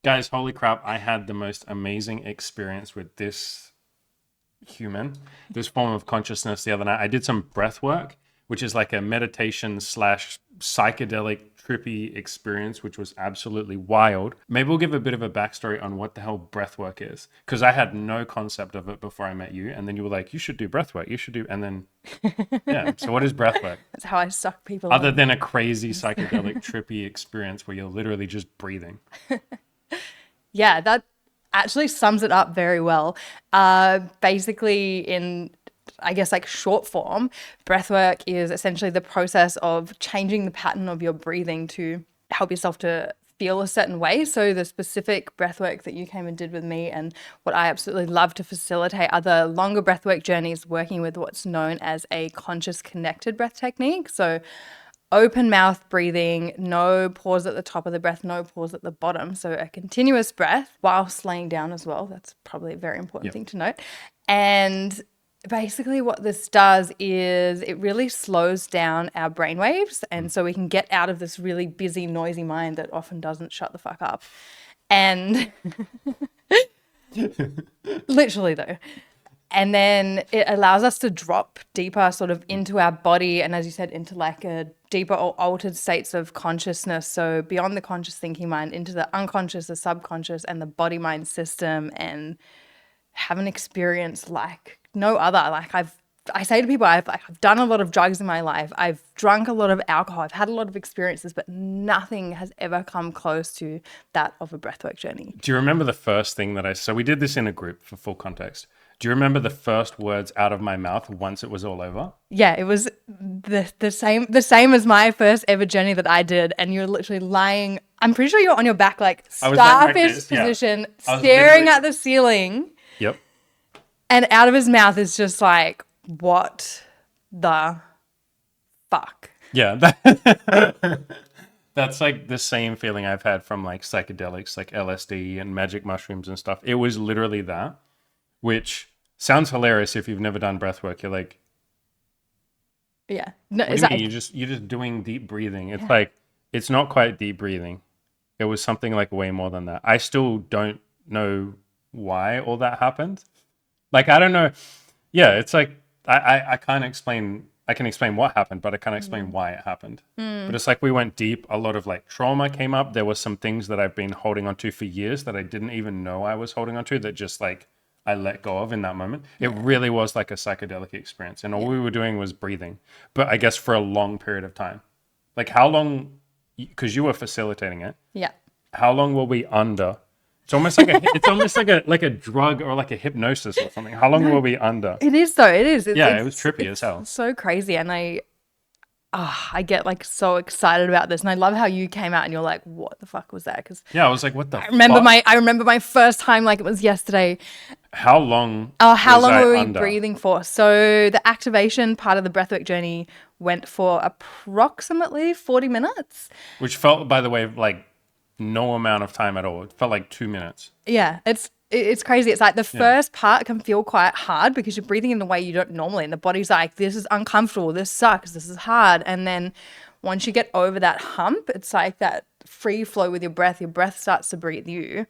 Guys, holy crap, I had the most amazing experience with human, this form of consciousness the other night. I did some breath work, which is like a meditation slash psychedelic trippy experience, which was absolutely wild. Maybe we'll give a bit of a backstory on what the hell breath work is, because I had no concept of it before I met you. And then you were like, you should do breath work. You should do, and then, yeah. So, what is breath work? That's how I suck people Other in. than a crazy psychedelic trippy experience where you're literally just breathing. Yeah, that actually sums it up very well. Basically, in I guess like short form, breathwork is essentially the process of changing the pattern of your breathing to help yourself to feel a certain way. So the specific breathwork that you came and did with me, and what I absolutely love to facilitate are the longer breathwork journeys, working with what's known as a conscious connected breath technique. So open mouth breathing, no pause at the top of the breath, no pause at the bottom. So a continuous breath whilst laying down as well. That's probably a very important Yep. thing to note. And basically what this does is it really slows down our brain waves, and so we can get out of this really busy, noisy mind that often doesn't shut the fuck up. And literally though. And then it allows us to drop deeper sort of into our body, and as you said, into like a deeper or altered states of consciousness. So beyond the conscious thinking mind, into the unconscious, the subconscious, and the body mind system, and have an experience like no other. I say to people, I've done a lot of drugs in my life. I've drunk a lot of alcohol. I've had a lot of experiences, but nothing has ever come close to that of a breathwork journey. Do you remember the first thing that so we did this in a group for full context. Do you remember the first words out of my mouth once it was all over? Yeah, it was the same as my first ever journey that I did, and you're literally lying. I'm pretty sure you're on your back, like I was laying like starfish this, yeah. position, I was staring literally, at the ceiling, yep. and out of his mouth is just like, "What the fuck?" Yeah, that's like the same feeling I've had from like psychedelics, like LSD and magic mushrooms and stuff. It was literally that, which sounds hilarious if you've never done breath work. You're like, Yeah, no, what do it's you mean? like, You're just doing deep breathing. It's yeah. like it's not quite deep breathing. It was something like way more than that. I still don't know why all that happened. Like I don't know. Yeah, it's like I can't explain. I can explain what happened, but I can't explain why it happened. But it's like we went deep. A lot of like trauma came up. There were some things that I've been holding on to for years that I didn't even know I was holding on to, that just like I let go of in that moment. It really was like a psychedelic experience, and all Yeah. we were doing was breathing. But I guess for a long period of time. Like how long? Because you were facilitating it. Yeah. How long were we under? It's almost like a drug or like a hypnosis or something. How long were we under? It is though. It is. It's Yeah, it was it's trippy as it's hell. so crazy, and I get like so excited about this, and I love how you came out and you're like, "What the fuck was that?" Because Yeah, I was like, what the I remember fuck? my first time like it was yesterday. How long Oh, how was long I were we under? breathing for? So the activation part of the breathwork journey went for approximately 40 minutes. Which felt, by the way, like no amount of time at all. It felt like 2 minutes. Yeah, it's crazy. It's like the Yeah. first part can feel quite hard because you're breathing in a way you don't normally, and the body's like, "This is uncomfortable. This sucks. This is hard." And then once you get over that hump, it's like that free flow with your breath starts to breathe you.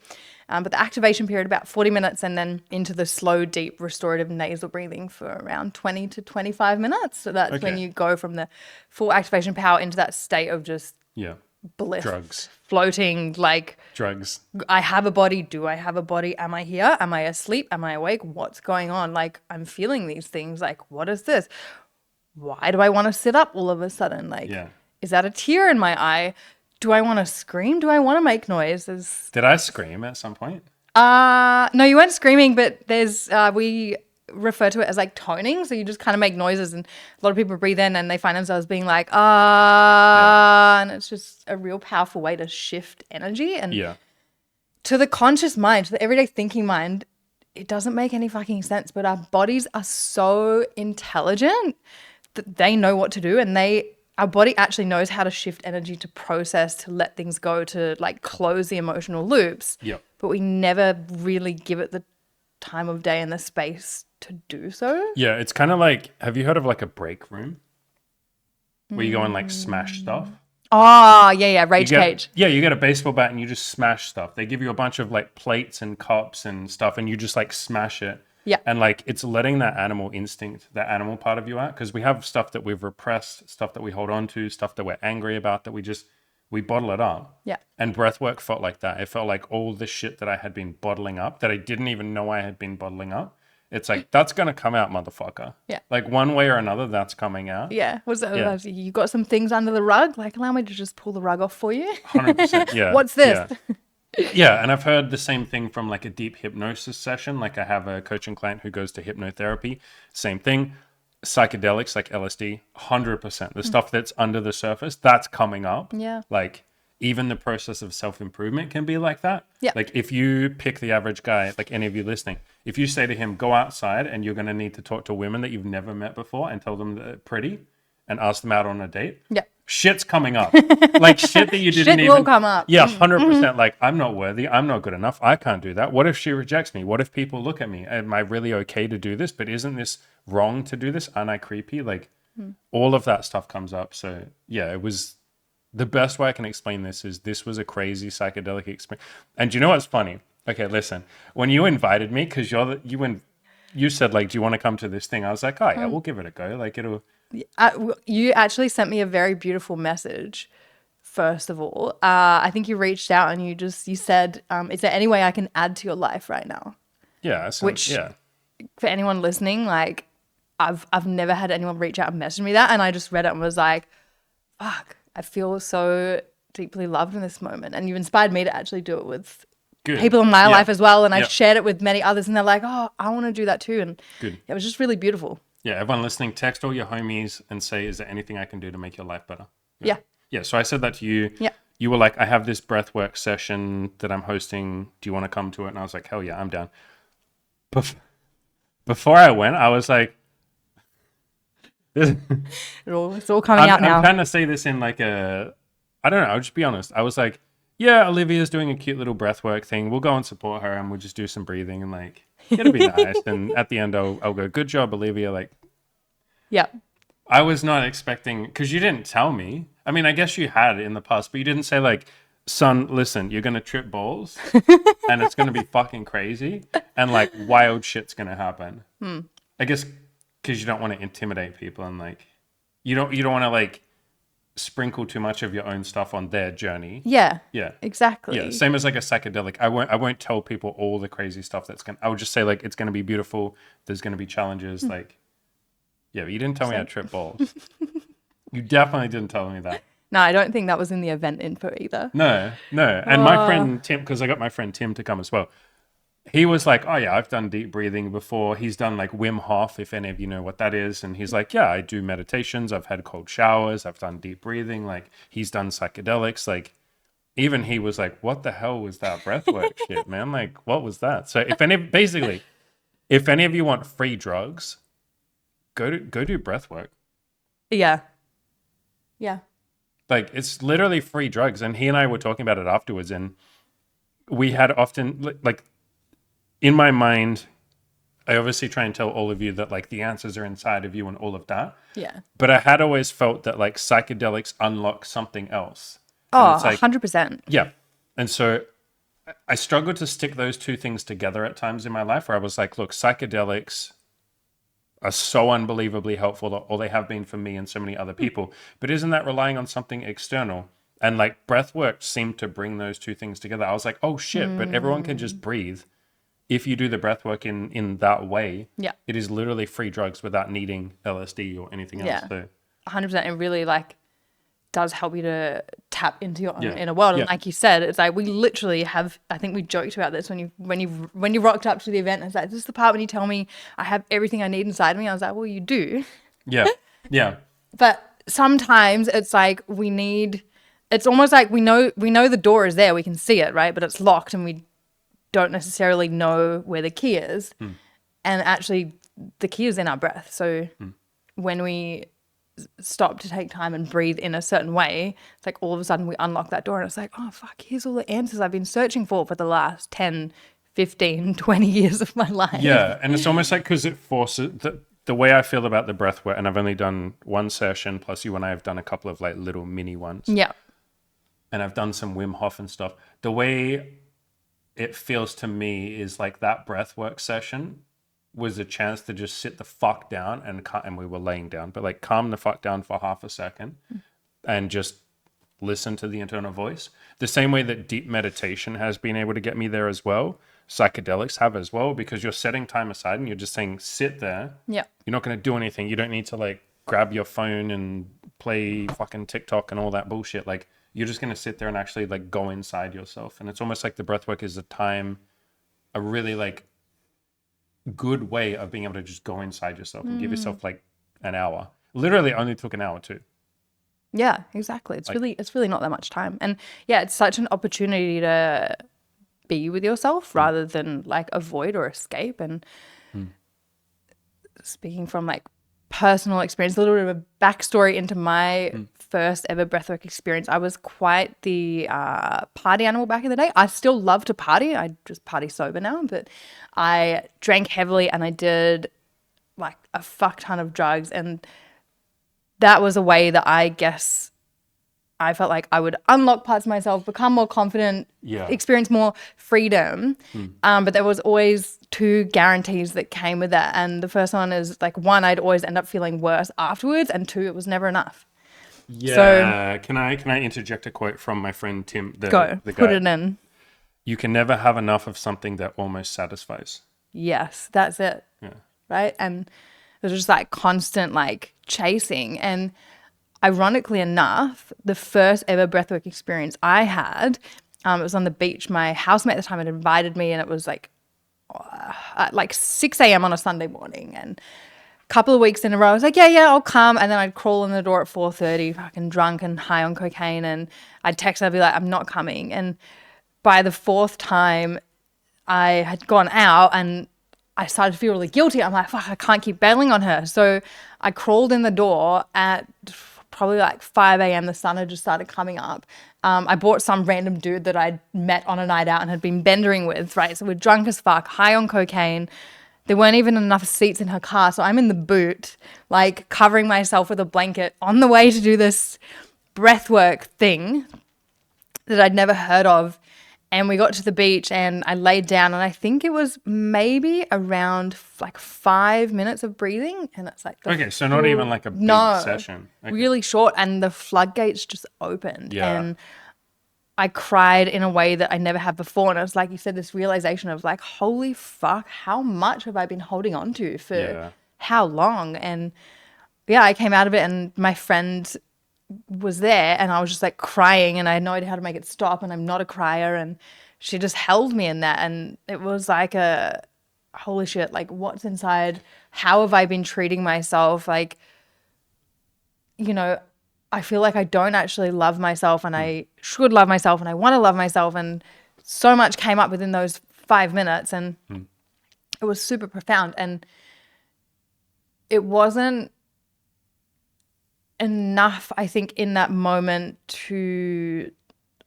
But the activation period about 40 minutes, and then into the slow, deep, restorative nasal breathing for around 20 to 25 minutes. So that's when Okay. you go from the full activation power into that state of just Yeah. bliss, Drugs. floating, like, Drugs. I have a body. Do I have a body? Am I here? Am I asleep? Am I awake? What's going on? Like, I'm feeling these things. Like, what is this? Why do I want to sit up all of a sudden? Like, Yeah. is that a tear in my eye? Do I want to scream? Do I want to make noises? Did I scream at some point? No, you weren't screaming, but we refer to it as like toning. So you just kind of make noises, and a lot of people breathe in and they find themselves being like, Yeah. and it's just a real powerful way to shift energy. And Yeah. to the conscious mind, to the everyday thinking mind, it doesn't make any fucking sense, but our bodies are so intelligent that they know what to do, and our body actually knows how to shift energy, to process, to let things go, to like close the emotional loops. Yep. But we never really give it the time of day and the space to do so. Yeah. It's kind of like, have you heard of like a break room where you go and like smash stuff? Oh, yeah, You rage get cage. yeah, you get a baseball bat and you just smash stuff. They give you a bunch of like plates and cups and stuff, and you just like smash it. Yeah, And like it's letting that animal instinct, that animal part of you out, because we have stuff that we've repressed, stuff that we hold on to, stuff that we're angry about, that we bottle it up. yeah. And breathwork felt like that. It felt like all the shit that I had been bottling up, that I didn't even know I had been bottling up. It's like that's gonna come out, motherfucker. Yeah. Like one way or another, that's coming out. Yeah. Was that, Yeah. you got some things under the rug? Like, allow me to just pull the rug off for you. 100%. Yeah. What's this? Yeah. Yeah, and I've heard the same thing from like a deep hypnosis session. Like I have a coaching client who goes to hypnotherapy. Same thing. Psychedelics like LSD, 100%. The stuff that's under the surface, that's coming up. Yeah. Like even the process of self-improvement can be like that. Yeah. Like if you pick the average guy, like any of you listening, if you say to him, go outside and you're going to need to talk to women that you've never met before and tell them they're pretty and ask them out on a date. Yeah. Shit's coming up. Like shit that you didn't Shit will come up. Yeah, 100%. Like I'm not worthy. I'm not good enough. I can't do that. What if she rejects me? What if people look at me? Am I really okay to do this? But isn't this wrong to do this? Aren't I creepy? Like all of that stuff comes up. So yeah, it was the best way I can explain this was a crazy psychedelic experience. And do you know what's funny? Okay, listen. When you invited me, because you said like, do you want to come to this thing? I was like, oh yeah, we'll give it a go. Like it'll. You actually sent me a very beautiful message. First of all, I think you reached out and you said, "Is there any way I can add to your life right now?" Yeah. Yeah. For anyone listening, like I've never had anyone reach out and message me that, and I just read it and was like, "Fuck, I feel so deeply loved in this moment." And you inspired me to actually do it with Good. people in my Yeah. life as well, and I Yeah. shared it with many others, and they're like, "Oh, I want to do that too," and Good. it was just really beautiful. Yeah, everyone listening, text all your homies and say, is there anything I can do to make your life better? Yeah. Yeah, so I said that to you. Yeah. You were like, I have this breathwork session that I'm hosting. Do you want to come to it? And I was like, hell yeah, I'm down. Before I went, I was like, It's all coming out now. I'm trying to say this in like I don't know, I'll just be honest. I was like, yeah, Olivia's doing a cute little breathwork thing. We'll go and support her and we'll just do some breathing and like, it'll be nice. And at the end, I'll go, good job, Olivia. Like, Yeah. I was not expecting, because you didn't tell me. I mean, I guess you had in the past, but you didn't say like, son, listen, you're going to trip balls and it's going to be fucking crazy and like wild shit's going to happen. I guess because you don't want to intimidate people and like, you don't want to like sprinkle too much of your own stuff on their journey. Yeah. Yeah. Exactly. Yeah. Same as like a psychedelic. I won't tell people all the crazy stuff I would just say like, it's going to be beautiful. There's going to be challenges. Like, yeah, but you didn't tell me I trip balls. You definitely didn't tell me that. No, I don't think that was in the event info either. No. And my friend Tim, because I got my friend Tim to come as well. He was like, oh yeah, I've done deep breathing before. He's done like Wim Hof, if any of you know what that is. And he's like, yeah, I do meditations. I've had cold showers. I've done deep breathing. Like he's done psychedelics. Like even he was like, what the hell was that breathwork shit, man? Like what was that? So if any of you want free drugs, go do breathwork. Yeah. Yeah. Like it's literally free drugs. And he and I were talking about it afterwards. And we had often like in my mind, I obviously try and tell all of you that like the answers are inside of you and all of that. Yeah. But I had always felt that like psychedelics unlock something else. Oh, it's like, 100%. yeah. And so I struggled to stick those two things together at times in my life where I was like, look, psychedelics are so unbelievably helpful, or they have been for me and so many other people. But isn't that relying on something external? And like breathwork seemed to bring those two things together. I was like, oh shit, but everyone can just breathe. If you do the breathwork in that way, Yeah. it is literally free drugs without needing LSD or anything else. Yeah. So 100%. It really like does help you to tap into your own Yeah. inner world. And Yeah. like you said, it's like we literally have, I think we joked about this when you rocked up to the event. It's like, this is the part when you tell me I have everything I need inside me. I was like, well, you do. yeah, yeah, But sometimes it's like it's almost like we know the door is there. We can see it, right? But it's locked and we don't necessarily know where the key is. And actually the key is in our breath. So when we stop to take time and breathe in a certain way, it's like all of a sudden we unlock that door and it's like, oh fuck, here's all the answers I've been searching for the last 10, 15, 20 years of my life. yeah. And it's almost like because it forces the way I feel about the breathwork, and I've only done one session, plus you and I have done a couple of like little mini ones. Yeah. and I've done some Wim Hof and stuff. The way it feels to me is like that breath work session was a chance to just sit the fuck down and we were laying down, but like calm the fuck down for half a second and just listen to the internal voice. The same way that deep meditation has been able to get me there as well, psychedelics have as well, because you're setting time aside and you're just saying, sit there. Yeah. You're not going to do anything. You don't need to like grab your phone and play fucking TikTok and all that bullshit. Like, you're just going to sit there and actually like go inside yourself. And it's almost like the breath work is a really like good way of being able to just go inside yourself and give yourself like an hour. Literally only took an hour too. Yeah, exactly. It's really not that much time. And yeah, it's such an opportunity to be with yourself rather than like avoid or escape. And speaking from like personal experience, a little bit of a backstory into my first ever breathwork experience. I was quite the party animal back in the day. I still love to party. I just party sober now, but I drank heavily and I did like a fuck ton of drugs. And that was a way that I guess I felt like I would unlock parts of myself, become more confident, experience more freedom. But there was always two guarantees that came with that. And the first one is like, one, I'd always end up feeling worse afterwards. And two, it was never enough. Yeah. So, can I interject a quote from my friend Tim? The guy. Put it in. You can never have enough of something that almost satisfies. Yes, that's it. Yeah. Right. And it was just like constant like chasing. And ironically enough, the first ever breathwork experience I had, it was on the beach. My housemate at the time had invited me, and it was like at like 6 a.m. on a Sunday morning. And a couple of weeks in a row, I was like, yeah, I'll come. And then I'd crawl in the door at 4:30, fucking drunk and high on cocaine. And I'd text her, I'd be like, I'm not coming. And by the fourth time, I had gone out and I started to feel really guilty. I'm like, fuck, I can't keep bailing on her. So I crawled in the door at probably like 5 a.m. The sun had just started coming up. I bought some random dude that I'd met on a night out and had been bendering with, right? So we're drunk as fuck, high on cocaine. There weren't even enough seats in her car. So I'm in the boot, like covering myself with a blanket on the way to do this breathwork thing that I'd never heard of. And we got to the beach and I laid down, and I think it was maybe around like 5 minutes of breathing. And it's like, okay, so not even like a big session. Okay. Really short. And the floodgates just opened. Yeah. And I cried in a way that I never have before. And it was like you said, this realization of like, holy fuck, how much have I been holding on to for how long? And yeah, I came out of it and my friend was there and I was just like crying and I had no idea how to make it stop, and I'm not a crier, and she just held me in that, and it was like a holy shit, like what's inside, how have I been treating myself, like, you know, I feel like I don't actually love myself, and I should love myself, and I want to love myself, and so much came up within those 5 minutes, and it was super profound. And it wasn't enough, I think, in that moment to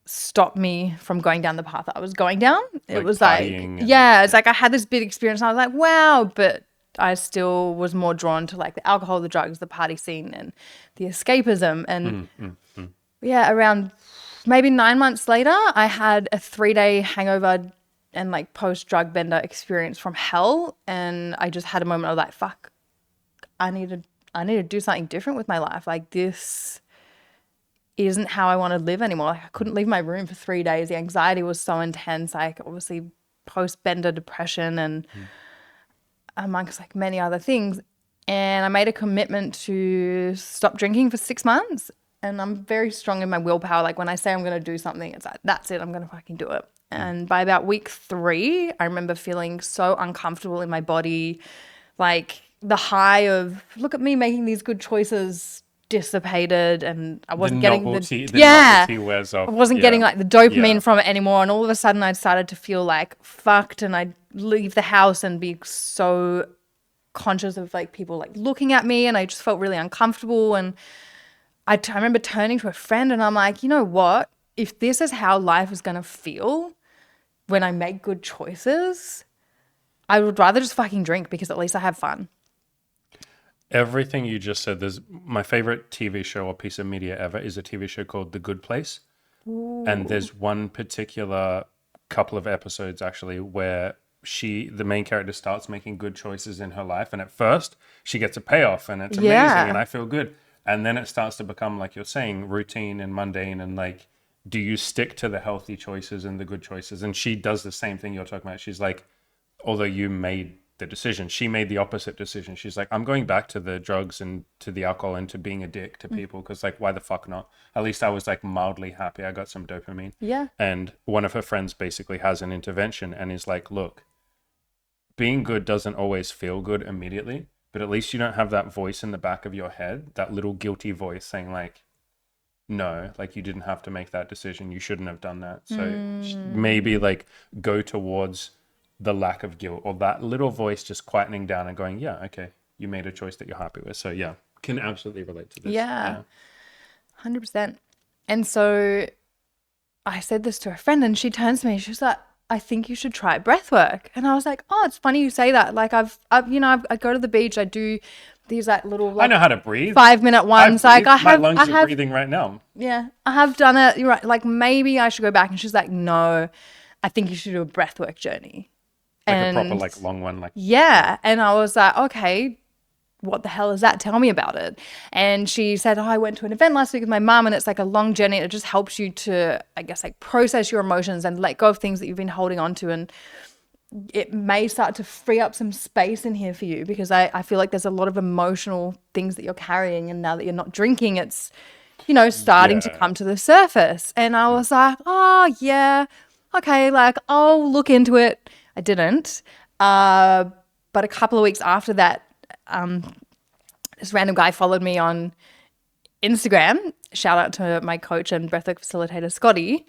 stop me from going down the path that I was going down. It was like, it's like I had this big experience and I was like, wow, but I still was more drawn to like the alcohol, the drugs, the party scene, and the escapism. And around maybe 9 months later, I had a 3-day hangover and like post-drug bender experience from hell. And I just had a moment of like, fuck, I need to do something different with my life. Like, this isn't how I want to live anymore. Like, I couldn't leave my room for 3 days. The anxiety was so intense, like obviously post-bender depression and amongst like many other things. And I made a commitment to stop drinking for 6 months. And I'm very strong in my willpower. Like, when I say I'm going to do something, it's like, that's it, I'm going to fucking do it. And by about week 3, I remember feeling so uncomfortable in my body, like the high of, look at me making these good choices, dissipated, and I wasn't getting the novelty wears off. I wasn't getting like the dopamine from it anymore. And all of a sudden I'd started to feel like fucked, and I'd leave the house and be so conscious of like people like looking at me, and I just felt really uncomfortable. And I remember turning to a friend and I'm like, you know what? If this is how life is going to feel when I make good choices, I would rather just fucking drink, because at least I have fun. Everything you just said, there's my favorite TV show or piece of media ever is a TV show called The Good Place. And there's one particular couple of episodes actually where the main character, starts making good choices in her life, and at first she gets a payoff and it's amazing and I feel good, and then it starts to become, like you're saying, routine and mundane, and like, do you stick to the healthy choices and the good choices? And she does the same thing you're talking about. She's like, although you made the decision, she made the opposite decision. She's like, I'm going back to the drugs and to the alcohol and to being a dick to people, because like, why the fuck not? At least I was like mildly happy. I got some dopamine. Yeah. And one of her friends basically has an intervention and is like, look, being good doesn't always feel good immediately, but at least you don't have that voice in the back of your head, that little guilty voice saying like, no, like you didn't have to make that decision, you shouldn't have done that. So maybe like go towards the lack of guilt, or that little voice just quietening down and going, yeah, okay, you made a choice that you're happy with. So yeah, can absolutely relate to this. Yeah. 100%. And so I said this to a friend, and she turns to me, she was like, I think you should try breathwork. And I was like, oh, it's funny you say that. Like I go to the beach, I do these like little, like, I know how to breathe. 5-minute ones. Like my lungs are breathing right now. Yeah, I have done it. You're right. Like maybe I should go back. And she's like, no, I think you should do a breathwork journey. Like a proper, like long one. Like, yeah. And I was like, okay, what the hell is that? Tell me about it. And she said, oh, I went to an event last week with my mum, and it's like a long journey. It just helps you to, I guess, like process your emotions and let go of things that you've been holding on to. And it may start to free up some space in here for you, because I feel like there's a lot of emotional things that you're carrying. And now that you're not drinking, it's, starting to come to the surface. And I was like, oh, yeah, okay, like I'll look into it. I didn't. But a couple of weeks after that, this random guy followed me on Instagram. Shout out to my coach and breathwork facilitator, Scotty.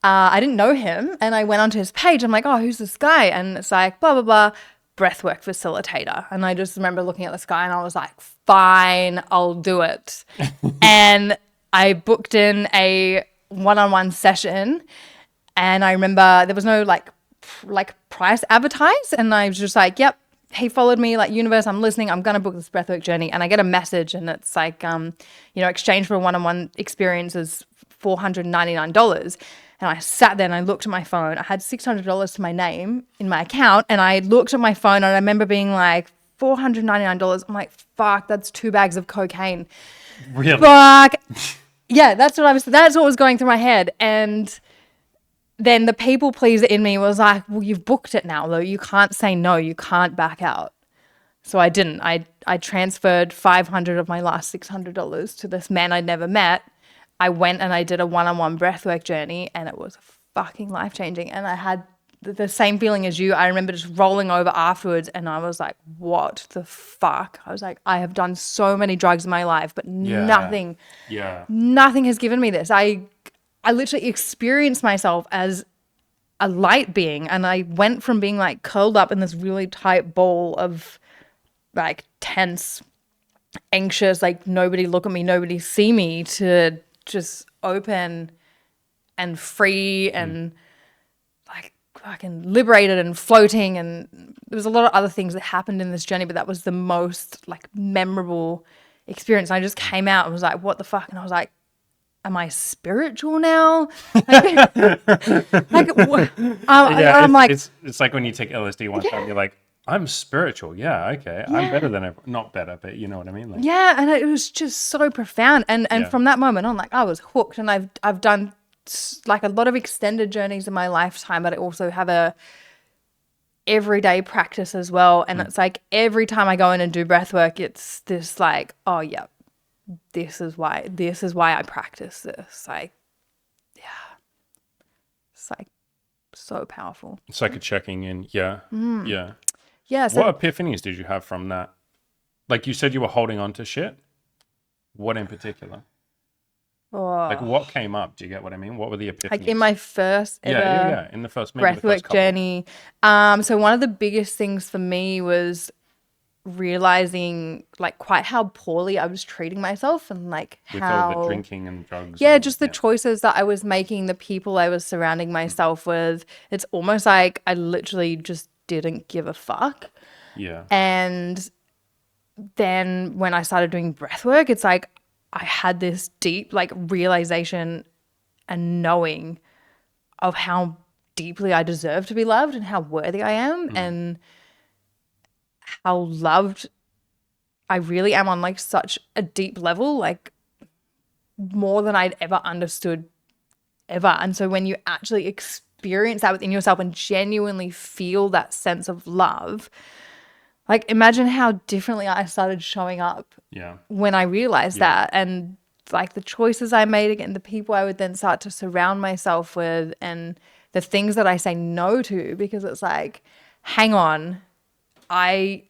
I didn't know him, and I went onto his page. I'm like, oh, who's this guy? And it's like, blah, blah, blah, breathwork facilitator. And I just remember looking at this guy, and I was like, fine, I'll do it. And I booked in a one-on-one session, and I remember there was no like price advertised, and I was just like, yep. He followed me, like, universe, I'm listening, I'm going to book this breathwork journey. And I get a message, and it's like, exchange for a one-on-one experience is $499. And I sat there and I looked at my phone. I had $600 to my name in my account, and I looked at my phone, and I remember being like, $499. I'm like, fuck, that's 2 bags of cocaine. Really? Fuck. Yeah, that's what was going through my head. And then the people pleaser in me was like, well, you've booked it now, though. You can't say no. You can't back out. So I didn't. I transferred $500 of my last $600 to this man I'd never met. I went and I did a one-on-one breathwork journey, and it was fucking life-changing. And I had the same feeling as you. I remember just rolling over afterwards, and I was like, what the fuck? I was like, I have done so many drugs in my life, but nothing has given me this. I literally experienced myself as a light being, and I went from being like curled up in this really tight ball of like tense, anxious, like nobody look at me, nobody see me, to just open and free and like fucking liberated and floating. And there was a lot of other things that happened in this journey, but that was the most like memorable experience. And I just came out and was like, what the fuck? And I was like, am I spiritual now? I'm like, it's like when you take LSD one time, you're like, I'm spiritual. Yeah, okay. Yeah. I'm better than ever. Not better, but you know what I mean? Like, yeah, and it was just so profound. And from that moment on, like I was hooked. And I've done like a lot of extended journeys in my lifetime, but I also have a everyday practice as well. And it's like every time I go in and do breath work, it's this like, oh yeah, this is why I practice this. Like, yeah, it's like so powerful. It's like a checking in. Yeah. Yeah. Yeah. So, what epiphanies did you have from that? Like you said, you were holding on to shit. What in particular? Like what came up? Do you get what I mean? What were the epiphanies? Like in my first ever in the first breathwork journey. So one of the biggest things for me was realizing like quite how poorly I was treating myself, and like with how all the drinking and drugs. Yeah, just the choices that I was making, the people I was surrounding myself with. It's almost like I literally just didn't give a fuck. Yeah. And then when I started doing breath work, it's like I had this deep like realization and knowing of how deeply I deserve to be loved and how worthy I am and how loved I really am on like such a deep level, like more than I'd ever understood ever. And so when you actually experience that within yourself and genuinely feel that sense of love, like imagine how differently I started showing up when I realized that, and like the choices I made and the people I would then start to surround myself with and the things that I say no to, because it's like, hang on, I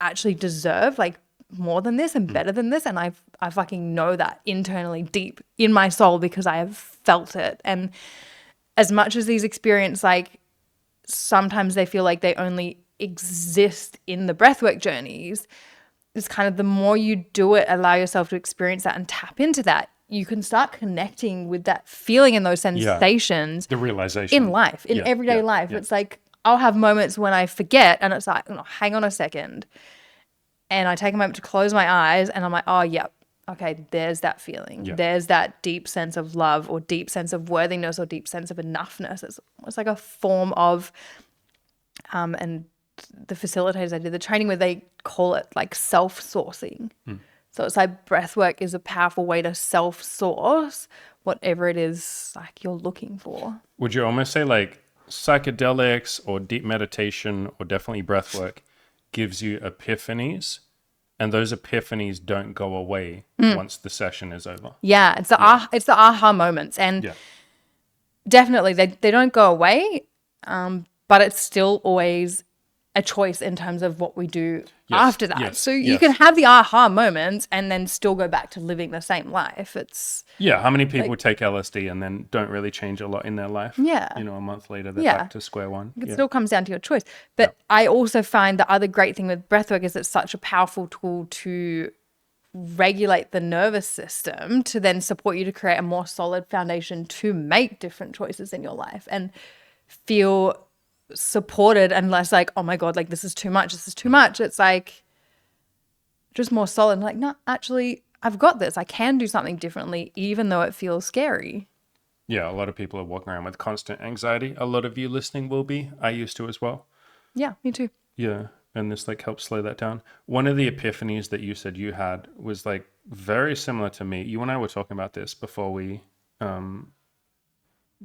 actually deserve like more than this and better than this, and I fucking know that internally deep in my soul because I have felt it. And as much as these experiences, like sometimes they feel like they only exist in the breathwork journeys, it's kind of the more you do it, allow yourself to experience that and tap into that, you can start connecting with that feeling and those sensations the realization in life, in everyday life. It's like I'll have moments when I forget and it's like, oh, hang on a second. And I take a moment to close my eyes and I'm like, oh, yep. Okay, there's that feeling. There's that deep sense of love or deep sense of worthiness or deep sense of enoughness. It's like a form of, and the facilitators I did the training with, they call it like self-sourcing. So it's like breath work is a powerful way to self-source whatever it is like you're looking for. Would you almost say like psychedelics or deep meditation or definitely breath work gives you epiphanies, and those epiphanies don't go away once the session is over? Yeah, it's the aha moments, and definitely they don't go away, but it's still always a choice in terms of what we do after that. So you can have the aha moments and then still go back to living the same life. It's how many people take LSD and then don't really change a lot in their life? You know, a month later they're back to square one. It still comes down to your choice. But I also find the other great thing with breathwork is it's such a powerful tool to regulate the nervous system to then support you to create a more solid foundation to make different choices in your life and feel supported and less like, oh my God, like this is too much. It's like just more solid. Like, no, actually, I've got this. I can do something differently, even though it feels scary. Yeah, a lot of people are walking around with constant anxiety. A lot of you listening will be. I used to as well. Yeah, me too. Yeah, and this like helps slow that down. One of the epiphanies that you said you had was like very similar to me. You and I were talking about this before we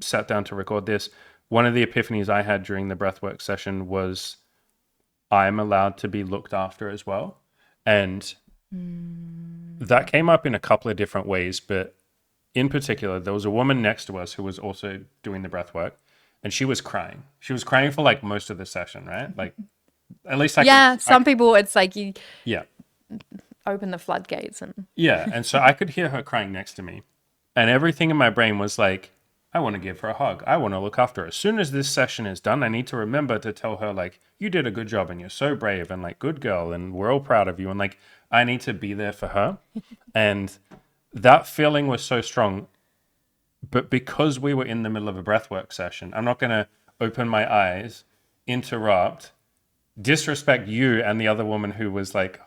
sat down to record this. One of the epiphanies I had during the breathwork session was I'm allowed to be looked after as well. And that came up in a couple of different ways, but in particular, there was a woman next to us who was also doing the breathwork, and she was crying. She was crying for like most of the session, right? Like at least some people, it's like you open the floodgates. And so I could hear her crying next to me, and everything in my brain was like, I want to give her a hug. I want to look after her. As soon as this session is done, I need to remember to tell her, like, you did a good job and you're so brave and, like, good girl and we're all proud of you. And, like, I need to be there for her. And that feeling was so strong. But because we were in the middle of a breathwork session, I'm not going to open my eyes, interrupt, disrespect you and the other woman who was, like,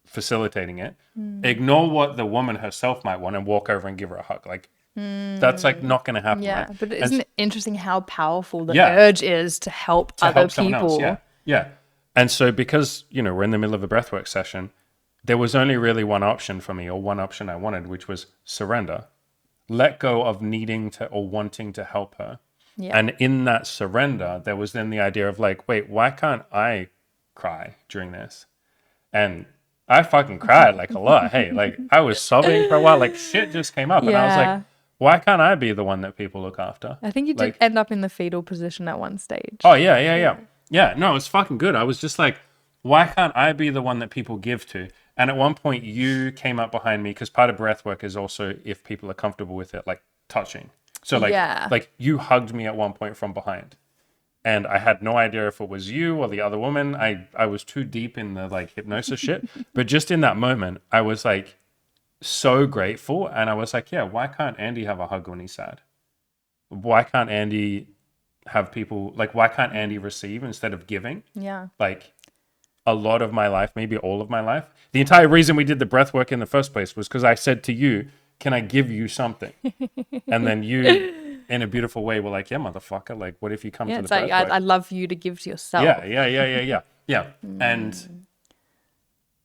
facilitating it, ignore what the woman herself might want and walk over and give her a hug. Like, that's like not going to happen. Yeah, right? but isn't it interesting how powerful the urge is to help other people? Yeah. And so because, you know, we're in the middle of a breathwork session, there was only really one option for me, or one option I wanted, which was surrender. Let go of needing to or wanting to help her. Yeah. And in that surrender, there was then the idea of like, wait, why can't I cry during this? And I fucking cried like a lot. Hey, like I was sobbing for a while, like shit just came up. And I was like, why can't I be the one that people look after? I think you did end up in the fetal position at one stage. Oh, yeah. Yeah, no, it's fucking good. I was just like, why can't I be the one that people give to? And at one point you came up behind me, because part of breathwork is also, if people are comfortable with it, like touching. So like you hugged me at one point from behind. And I had no idea if it was you or the other woman. I was too deep in the like hypnosis shit. But just in that moment, I was like, so grateful, and I was like, yeah, why can't Andy have a hug when he's sad? Why can't Andy have people, like, why can't Andy receive instead of giving? Yeah. Like a lot of my life, maybe all of my life, the entire reason we did the breath work in the first place was because I said to you, can I give you something? And then you, in a beautiful way, were like, yeah, motherfucker. Like, what if you come Yeah, to the it's like breath work? I'd love for you to give to Yeah, yourself. yeah. And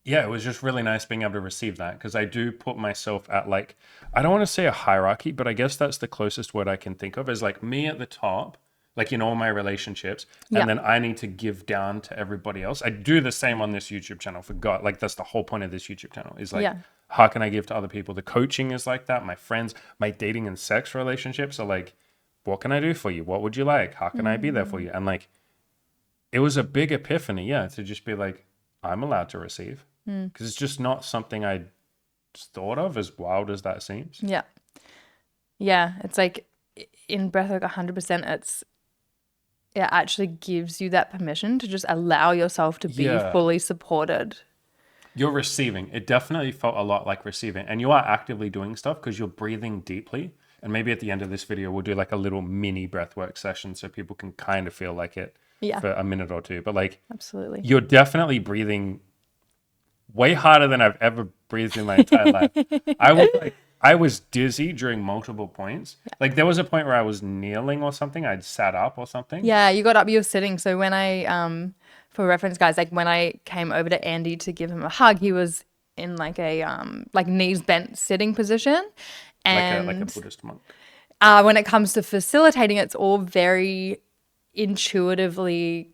yeah, it was just really nice being able to receive that because I do put myself at like, I don't want to say a hierarchy, but I guess that's the closest word I can think of is like me at the top, like in all my relationships, Yeah. and then I need to give down to everybody else. I do the same on this YouTube channel for God. Like that's the whole point of this YouTube channel is like, Yeah. how can I give to other people? The coaching is like that. My friends, my dating and sex relationships are like, what can I do for you? What would you like? How can I be there for you? And like, it was a big epiphany, yeah, to just be like, I'm allowed to receive because it's just not something I thought of, as wild as that seems. Yeah. Yeah. It's like in breathwork 100%, it actually gives you that permission to just allow yourself to be Yeah, fully supported. you're receiving. It definitely felt a lot like receiving, and you are actively doing stuff because you're breathing deeply. And maybe at the end of this video, we'll do like a little mini breathwork session so people can kind of feel like it Yeah, for a minute or two. But like, absolutely. you're definitely breathing way harder than I've ever breathed in my entire life. I was dizzy during multiple points. Like there was a point where I was kneeling or something. I'd sat up or something. Yeah, you got up, you were sitting. So when for reference, guys, like when I came over to Andy to give him a hug, he was in like a like knees bent sitting position. Like a And Buddhist monk. when it comes to facilitating, it's all very intuitively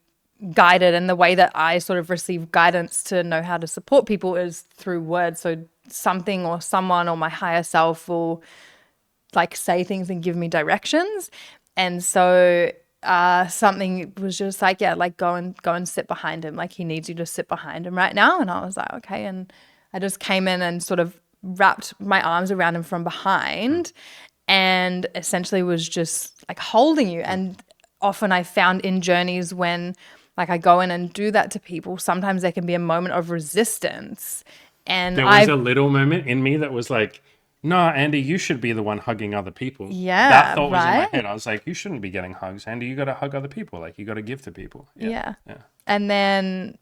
guided, and the way that I sort of receive guidance to know how to support people is through words. So something or someone or my higher self will like say things and give me directions. And so something was just like, yeah, like go and sit behind him. Like he needs you to sit behind him right now. And I was like, okay. And I just came in and sort of wrapped my arms around him from behind and essentially was just like holding you. And often I found in journeys when like I go in and do that to people, sometimes there can be a moment of resistance. And There was a little moment in me that was like, nah, Andy, you should be the one hugging other people. That yeah, thought was in my right? head. I was like, you shouldn't be getting hugs, Andy. You got to hug other people. Like, you got to give to people. Yeah. Yeah. And then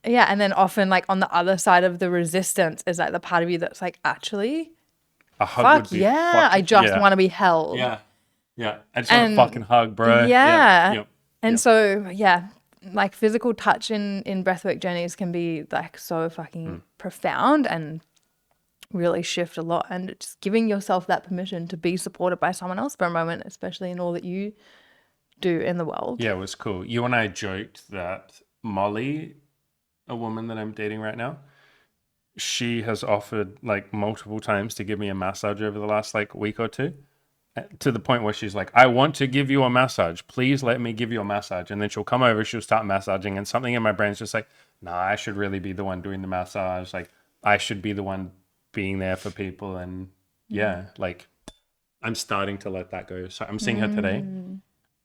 and then often like on the other side of the resistance is like the part of you that's like, actually, A hug fuck would be yeah, I fucking, just want to be held. yeah. Yeah. I just want to And fucking hug, bro. yeah. Yep. And so, yeah, like physical touch in breathwork journeys can be like so fucking profound and really shift a lot. And just giving yourself that permission to be supported by someone else for a moment, especially in all that you do in the world. Yeah, it was cool. You and I joked that Molly, a woman that I'm dating right now, she has offered like multiple times to give me a massage over the last like week or two, to the point where she's like, I want to give you a massage. Please let me give you a massage. And then she'll come over, she'll start massaging, and something in my brain's just like, nah, I should really be the one doing the massage. Like, I should be the one being there for people. And yeah, like, I'm starting to let that go. So I'm seeing her today.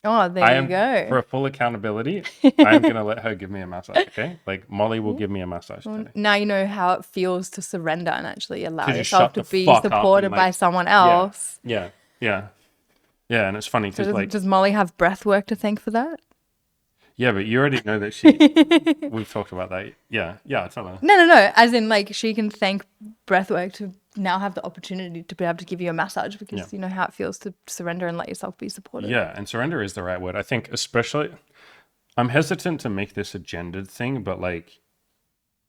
Oh, there you go. For a full accountability, I'm going to let her give me a massage, okay? Like, Molly will give me a massage today. Now you know how it feels to surrender and actually allow To just yourself shut to the be fuck up supported and, by like, someone else. Yeah. And it's funny So because, like, does Molly have breath work to thank for that? yeah, but you already know that we've talked about that. Yeah, I tell her. No. As in, like, she can thank breathwork to now have the opportunity to be able to give you a massage because you know how it feels to surrender and let yourself be supported. Yeah, and surrender is the right word. I think especially, I'm hesitant to make this a gendered thing, but like,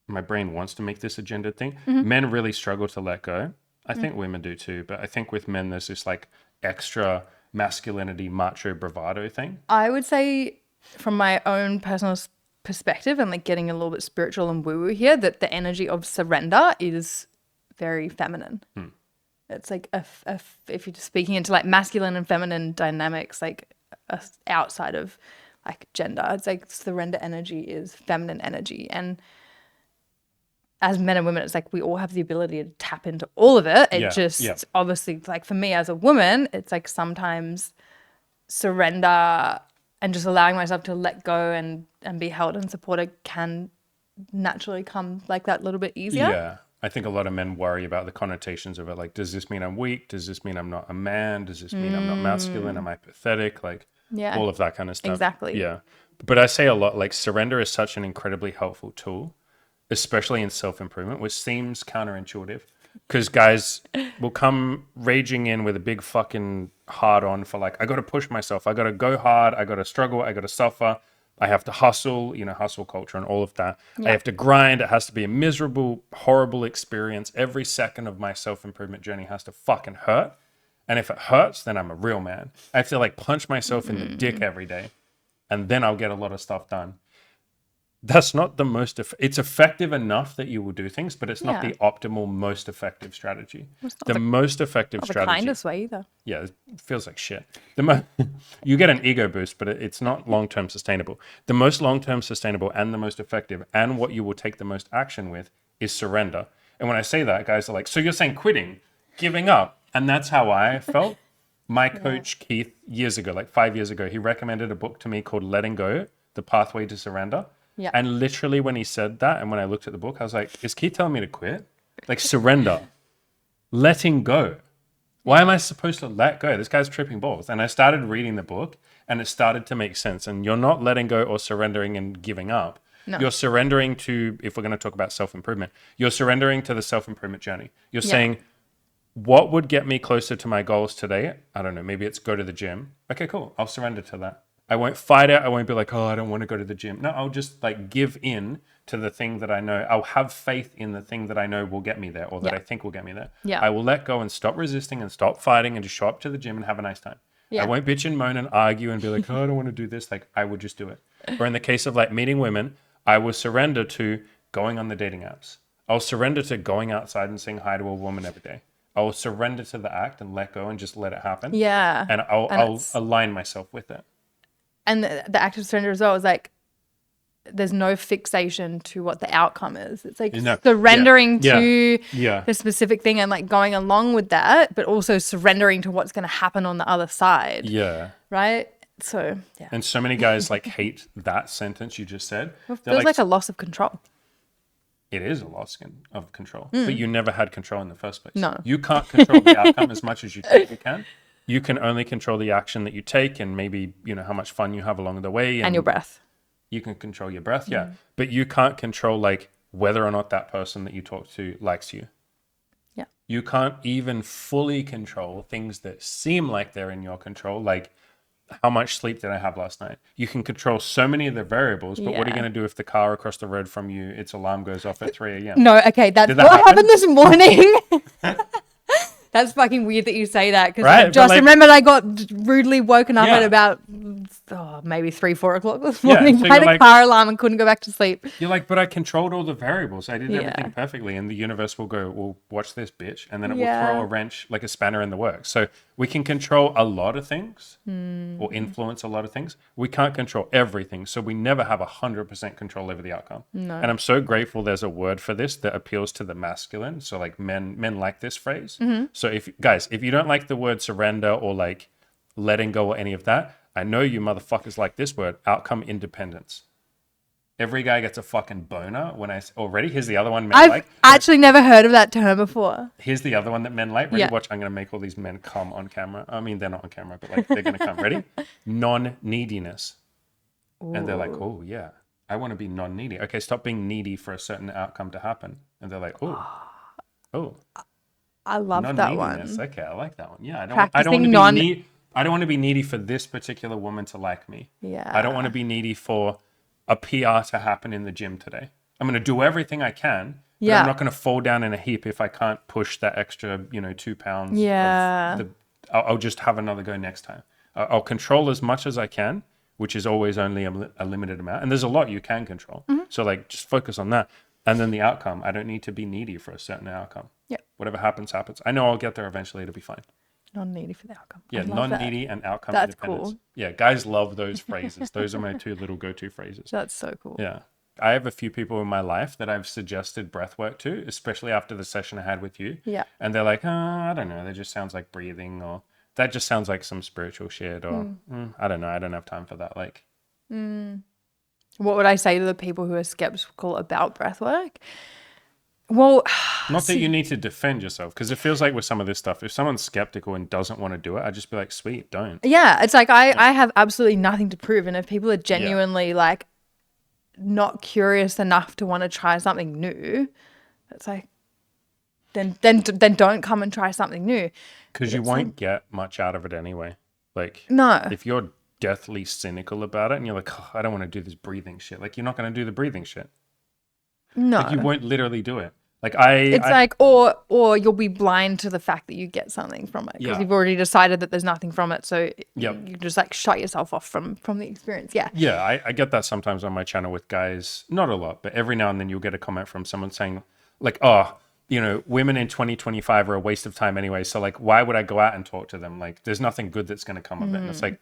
my brain wants to make this a gendered thing. Men really struggle to let go. I think women do too, but I think with men, there's this like extra masculinity, macho bravado thing. I would say, from my own personal perspective and like getting a little bit spiritual and woo-woo here, that the energy of surrender is very feminine. It's like if you're just speaking into like masculine and feminine dynamics, like outside of like gender, it's like surrender energy is feminine energy. And as men and women, it's like we all have the ability to tap into all of it. It obviously, like for me as a woman, it's like sometimes surrender and just allowing myself to let go and be held and supported can naturally come like that little bit easier. Yeah. I think a lot of men worry about the connotations of it. Like, does this mean I'm weak? Does this mean I'm not a man? Does this mean I'm not masculine? Am I pathetic? Like, all of that kind of stuff. Exactly. Yeah. But I say a lot, like, surrender is such an incredibly helpful tool, especially in self-improvement, which seems counterintuitive. Because guys will come raging in with a big fucking hard on for like, I got to push myself. I got to go hard. I got to struggle. I got to suffer. I have to hustle, hustle culture and all of that. I Yeah. have to grind. It has to be a miserable, horrible experience. Every second of my self-improvement journey has to fucking hurt. And if it hurts, then I'm a real man. I have to like punch myself in the dick every day. And then I'll get a lot of stuff done. That's not the most it's effective enough that you will do things, but it's not Yeah. the optimal most effective strategy. It's not The most effective not the strategy, kindest way either. yeah, it feels like shit. You get an ego boost, but it's not long-term sustainable. The most long-term sustainable and the most effective and what you will take the most action with is surrender. And when I say that, guys are like, so you're saying quitting, giving up. And that's how I felt. My coach, Keith, years ago, like 5 years ago, he recommended a book to me called Letting Go, The Pathway to Surrender. Yeah. And literally when he said that, and when I looked at the book, I was like, is Keith telling me to quit? Like surrender, letting go. Why am I supposed to let go? This guy's tripping balls. And I started reading the book and it started to make sense. And you're not letting go or surrendering and giving up. No. You're surrendering to, if we're going to talk about self-improvement, you're surrendering to the self-improvement journey. You're saying, what would get me closer to my goals today? I don't know. Maybe it's go to the gym. Okay, cool. I'll surrender to that. I won't fight it. I won't be like, oh, I don't want to go to the gym. No, I'll just like give in to the thing that I know. I'll have faith in the thing that I know will get me there or that I think will get me there. Yeah. I will let go and stop resisting and stop fighting and just show up to the gym and have a nice time. Yeah. I won't bitch and moan and argue and be like, oh, I don't want to do this. Like I would just do it. Or in the case of like meeting women, I will surrender to going on the dating apps. I'll surrender to going outside and saying hi to a woman every day. I'll surrender to the act and let go and just let it happen. Yeah. And I'll align myself with it. And the active surrender as well is like, there's no fixation to what the outcome is. It's like surrendering to the specific thing and like going along with that, but also surrendering to what's going to happen on the other side. Yeah. Right? So, yeah. And so many guys like hate that sentence you just said. It feels like a loss of control. It is a loss of control, but you never had control in the first place. No. You can't control the outcome as much as you think you can. You can only control the action that you take and maybe, how much fun you have along the way. And your breath. You can control your breath, but you can't control like whether or not that person that you talk to likes you. Yeah. You can't even fully control things that seem like they're in your control, like how much sleep did I have last night? You can control so many of the variables, but what are you going to do if the car across the road from you, its alarm goes off at 3 a.m.? No, okay, that's what happened this morning. That's fucking weird that you say that because I just remembered I got rudely woken up at about maybe 3-4 o'clock this morning by the car alarm and couldn't go back to sleep. You're like, but I controlled all the variables. I did everything perfectly. And the universe will go, well, watch this bitch. And then it will throw a wrench, like a spanner in the works. So we can control a lot of things or influence a lot of things. We can't control everything. So we never have 100% control over the outcome. No. And I'm so grateful there's a word for this that appeals to the masculine. So like men like this phrase. So if you don't like the word surrender or like letting go or any of that, I know you motherfuckers like this word, outcome independence. Every guy gets a fucking boner when already. Here's the other one men like. I've actually never heard of that term before. Here's the other one that men like. Ready? Watch, I'm going to make all these men come on camera. I mean, they're not on camera, but like they're going to come. Ready? Non-neediness. Ooh. And they're like, oh yeah, I want to be non-needy. Okay, stop being needy for a certain outcome to happen. And they're like, oh. I love that one. Okay, I like that one. Yeah, I don't want to be needy for this particular woman to like me. Yeah. I don't want to be needy for a PR to happen in the gym today. I'm going to do everything I can, but I'm not going to fall down in a heap if I can't push that extra, 2 pounds. Yeah. I'll just have another go next time. I'll control as much as I can, which is always only a limited amount. And there's a lot you can control. So like just focus on that. And then the outcome, I don't need to be needy for a certain outcome. Yeah. Whatever happens, happens. I know I'll get there eventually. It'll be fine. Non-needy for the outcome. Yeah, non-needy and outcome That's independence. cool. Yeah, guys love those phrases. Those are my two little go-to phrases. That's so cool. Yeah. I have a few people in my life that I've suggested breath work to, especially after the session I had with you. Yeah. And they're like, I don't know. That just sounds like breathing, or that just sounds like some spiritual shit, or I don't know. I don't have time for that. Like, what would I say to the people who are skeptical about breath work? Well, not that you need to defend yourself, because it feels like with some of this stuff, if someone's skeptical and doesn't want to do it, I'd just be like, sweet, don't. Yeah, it's like I have absolutely nothing to prove. And if people are genuinely like not curious enough to want to try something new, it's like, then don't come and try something new. Because you won't get much out of it anyway. Like, No. if you're deathly cynical about it and you're like, oh, I don't want to do this breathing shit. Like, you're not going to do the breathing shit. No. Like, you won't literally do it. Like, It's like, or you'll be blind to the fact that you get something from it because you've already decided that there's nothing from it. So you just like shut yourself off from the experience. Yeah. Yeah, I get that sometimes on my channel with guys. Not a lot, but every now and then you'll get a comment from someone saying, like, oh, you know, women in 2025 are a waste of time anyway. So, like, why would I go out and talk to them? Like, there's nothing good that's going to come of it. And it's like,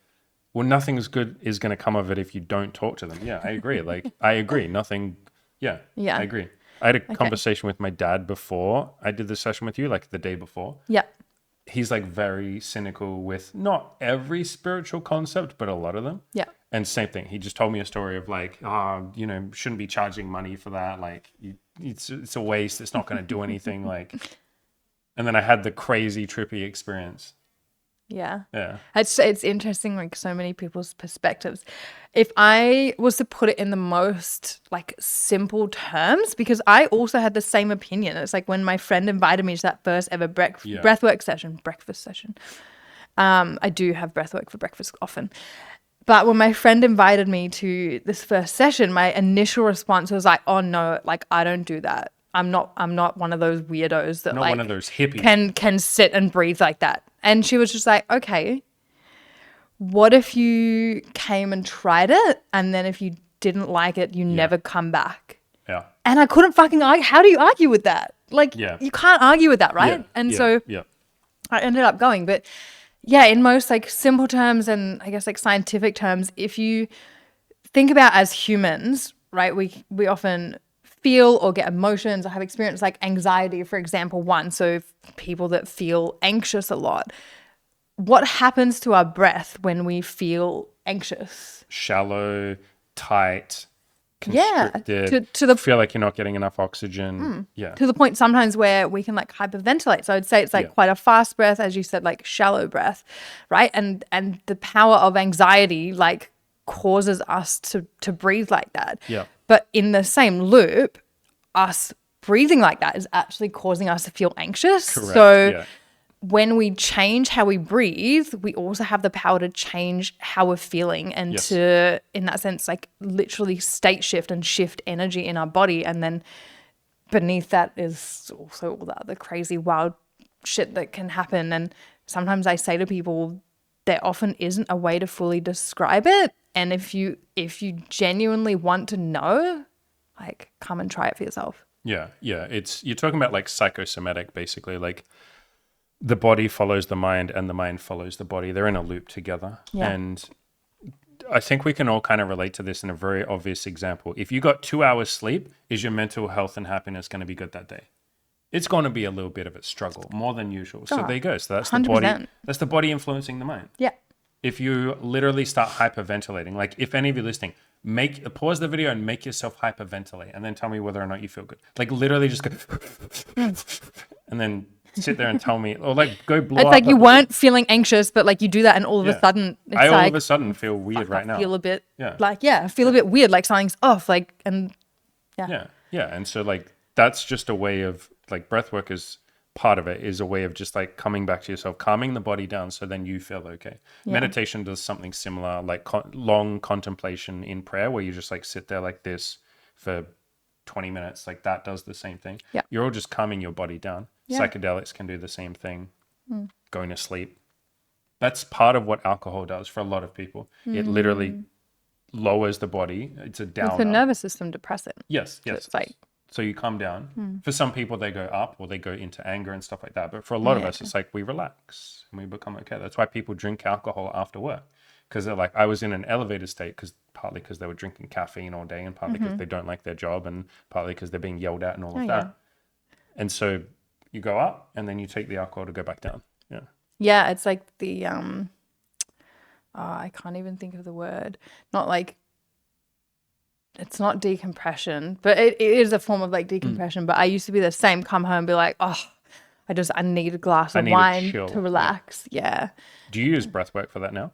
well, nothing is good is going to come of it if you don't talk to them. Yeah, I agree. Like, I agree. Nothing. Yeah, I agree. I had a conversation with my dad before I did this session with you, like the day before. Yeah. He's like very cynical with not every spiritual concept, but a lot of them. Yeah. And same thing. He just told me a story of like, you know, shouldn't be charging money for that. Like, it's a waste. It's not going to do anything. Like, and then I had the crazy trippy experience. Yeah. Yeah. It's interesting, like so many people's perspectives. If I was to put it in the most like simple terms, because I also had the same opinion. It's like when my friend invited me to that first ever breathwork session, breakfast session. I do have breathwork for breakfast often. But when my friend invited me to this first session, my initial response was like, oh no, like I don't do that. I'm not one of those weirdos that Not like one of those hippies. can sit and breathe like that. And she was just like, okay, what if you came and tried it and then if you didn't like it, you never come back? Yeah. And I couldn't fucking argue. How do you argue with that? Like, you can't argue with that, right? And so I ended up going. But yeah, in most like simple terms and I guess like scientific terms, if you think about as humans, right, we often feel or get emotions or have experience like anxiety, for example, one. So people that feel anxious a lot, what happens to our breath when we feel anxious? Shallow, tight, constricted. To the feel like you're not getting enough oxygen. Yeah. To the point sometimes where we can like hyperventilate. So I'd say it's like quite a fast breath, as you said, like shallow breath, right? And the power of anxiety like causes us to breathe like that. Yeah. But in the same loop, us breathing like that is actually causing us to feel anxious. Correct. So when we change how we breathe, we also have the power to change how we're feeling and to, in that sense, like literally state shift and shift energy in our body. And then beneath that is also all the other crazy wild shit that can happen. And sometimes I say to people, there often isn't a way to fully describe it. And if you genuinely want to know, like come and try it for yourself. Yeah. You're talking about like psychosomatic, basically, like the body follows the mind and the mind follows the body. They're in a loop together. Yeah. And I think we can all kind of relate to this in a very obvious example. If you got 2 hours sleep, is your mental health and happiness going to be good that day? It's going to be a little bit of a struggle, more than usual. So there you go. So that's 100%. The body. That's the body influencing the mind. Yeah. If you literally start hyperventilating, like if any of you listening, pause the video and make yourself hyperventilate and then tell me whether or not you feel good. Like literally just go and then sit there and tell me, or like go blow up. It's like you weren't feeling anxious, but like you do that and all of a sudden it's I like, all of a sudden feel weird right now. I feel a bit I feel a bit weird, like something's off, like, and Yeah. And so like that's just a way of like breath work is part of it, is a way of just like coming back to yourself, calming the body down so then you feel okay. Meditation does something similar, like long contemplation in prayer where you just like sit there like this for 20 minutes. Like that does the same thing. Yeah. You're all just calming your body down. Yeah. Psychedelics can do the same thing. Going to sleep. That's part of what alcohol does for a lot of people. It literally lowers the body. It's a downer. It's a nervous system depressant. Yes. So it's like, so you calm down. For some people, they go up or they go into anger and stuff like that. But for a lot of us, it's like we relax and we become okay. That's why people drink alcohol after work. Because they're like, I was in an elevated state partly because they were drinking caffeine all day and partly because they don't like their job and partly because they're being yelled at and all of that. And so you go up and then you take the alcohol to go back down. Yeah. Yeah, it's like the, I can't even think of the word. Not like, it's not decompression, but it is a form of like decompression. But I used to be the same, come home and be like, oh, I need a glass of wine to relax. Yeah. Do you use breath work for that now?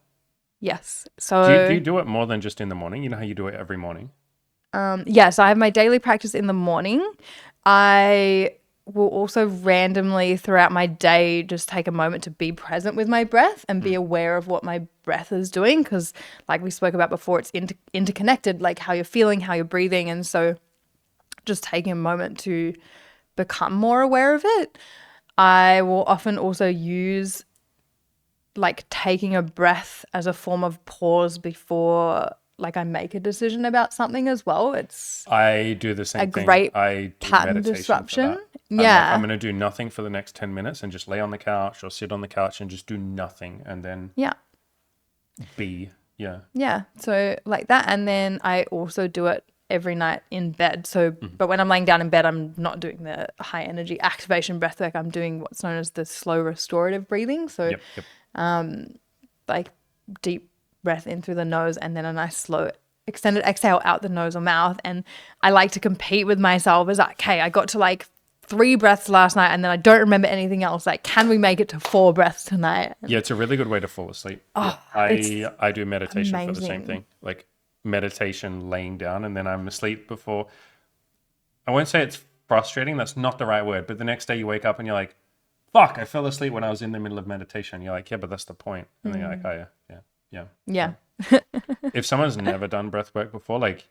Yes. So do you do it more than just in the morning? You know how you do it every morning? So I have my daily practice in the morning. I will also randomly throughout my day just take a moment to be present with my breath and be aware of what my breath is doing, because like we spoke about before, it's interconnected, like how you're feeling, how you're breathing. And so just taking a moment to become more aware of it. I will often also use like taking a breath as a form of pause before like I make a decision about something as well. It's I do the a same thing. great I do pattern meditation for disruption. that. I'm like, I'm Yeah. going to do nothing for the next 10 minutes and just lay on the couch or sit on the couch and just do nothing and then Yeah. be. Yeah. Yeah. So like that. And then I also do it every night in bed. So, but when I'm laying down in bed, I'm not doing the high energy activation breath work. I'm doing what's known as the slow restorative breathing. So Yep. Yep. like deep breath in through the nose and then a nice slow extended exhale out the nose or mouth. And I like to compete with myself as like, okay, I got to like 3 breaths last night and then I don't remember anything else. Like, can we make it to 4 breaths tonight? Yeah, it's a really good way to fall asleep. Oh, Yeah. it's I do meditation for the same amazing. thing. Like meditation laying down and then I'm asleep before. I won't say it's frustrating, that's not the right word, but the next day you wake up and you're like, fuck, I fell asleep when I was in the middle of meditation. You're like, yeah, but that's the point. And then you're like, oh yeah, yeah, yeah. Yeah. If someone's never done breath work before, like,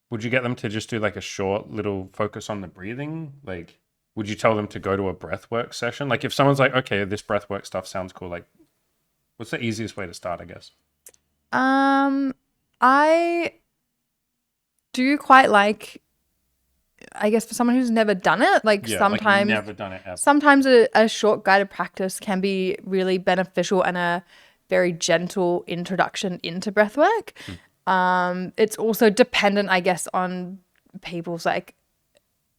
would you get them to just do like a short little focus on the breathing? Like, would you tell them to go to a breath work session? Like, if someone's like, okay, this breath work stuff sounds cool, like, what's the easiest way to start, I guess? I do quite like, I guess for someone who's never done it, like Yeah, like never done it ever. sometimes a short guided practice can be really beneficial and a very gentle introduction into breathwork. It's also dependent, I guess, on people's like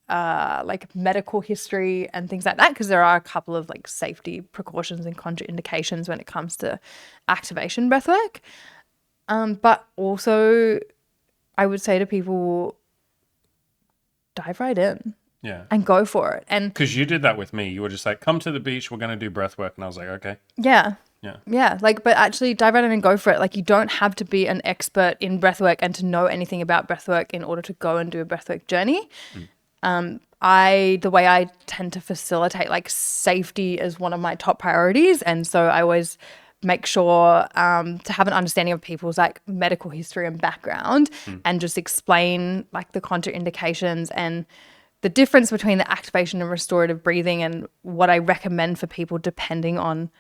medical history and things like that, because there are a couple of like safety precautions and contraindications when it comes to activation breathwork. But also, I would say to people, dive right in. Yeah. And go for it. And Because you did that with me. You were just like, come to the beach, we're going to do breath work. And I was like, okay. yeah. Yeah. Yeah. Like, but actually dive right in and go for it. Like, you don't have to be an expert in breathwork and to know anything about breathwork in order to go and do a breathwork journey. The way I tend to facilitate, like, safety is one of my top priorities. And so I always make sure to have an understanding of people's like medical history and background and just explain like the contraindications and the difference between the activation and restorative breathing and what I recommend for people depending on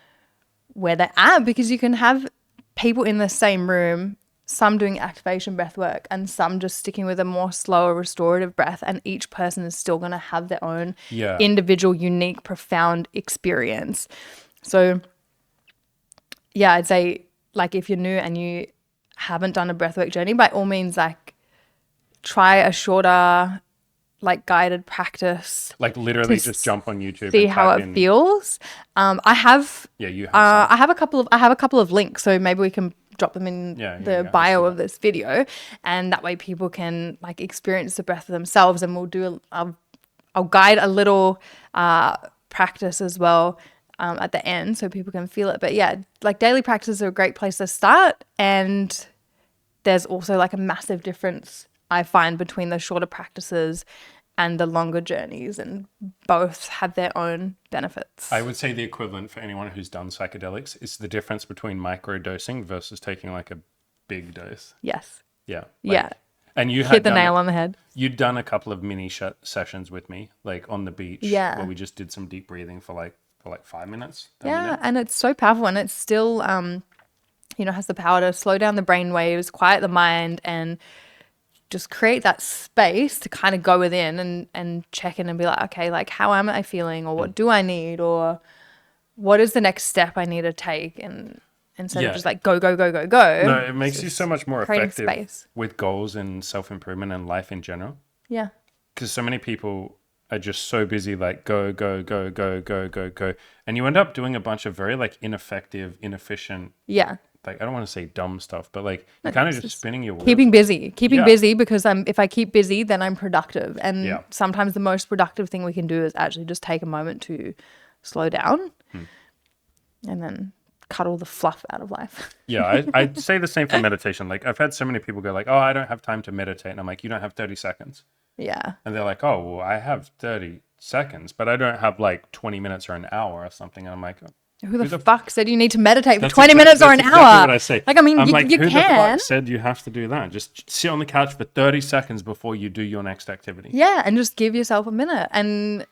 where they're at, because you can have people in the same room, some doing activation breath work and some just sticking with a more slower restorative breath, and each person is still going to have their own individual, unique, profound experience. So yeah, I'd say like if you're new and you haven't done a breathwork journey, by all means, like try a shorter like guided practice. Like literally just jump on YouTube See and how type it in. feels. I have Yeah, you have I have a couple of links, so maybe we can drop them in the bio of this video, and that way people can like experience the breath for themselves, and we'll do I'll guide a little practice as well at the end so people can feel it. But yeah, like daily practices are a great place to start, and there's also like a massive difference I find between the shorter practices and the longer journeys, and both have their own benefits. I would say the equivalent for anyone who's done psychedelics is the difference between microdosing versus taking like a big dose. Yes. Yeah. Yeah. And you hit the nail on the head. You'd done a couple of mini sessions with me, like on the beach, where we just did some deep breathing for like 5 minutes. Yeah, and it's so powerful, and it's still, has the power to slow down the brain waves, quiet the mind, and just create that space to kind of go within and check in and be like, okay, like how am I feeling, or what do I need, or what is the next step I need to take, and instead of just like go. No, it makes you so much more effective space with goals and self-improvement and life in general. Yeah. Because so many people are just so busy, like go. And you end up doing a bunch of very like ineffective, inefficient. Yeah. Like, I don't want to say dumb stuff, but like you're kind of just spinning your wheels. Keeping busy because if I keep busy, then I'm productive. And sometimes the most productive thing we can do is actually just take a moment to slow down and then cut all the fluff out of life. Yeah, I'd say the same for meditation. Like I've had so many people go like, oh, I don't have time to meditate. And I'm like, you don't have 30 seconds. Yeah. And they're like, oh, well, I have 30 seconds, but I don't have like 20 minutes or an hour or something. And I'm like, Who who the the fuck said you need to meditate for That's 20 minutes or that's an exactly hour? what I say. Like, I mean, I'm you, like, you who the can. fuck said you have to do that? Just sit on the couch for 30 seconds before you do your next activity. Yeah, and just give yourself a minute. And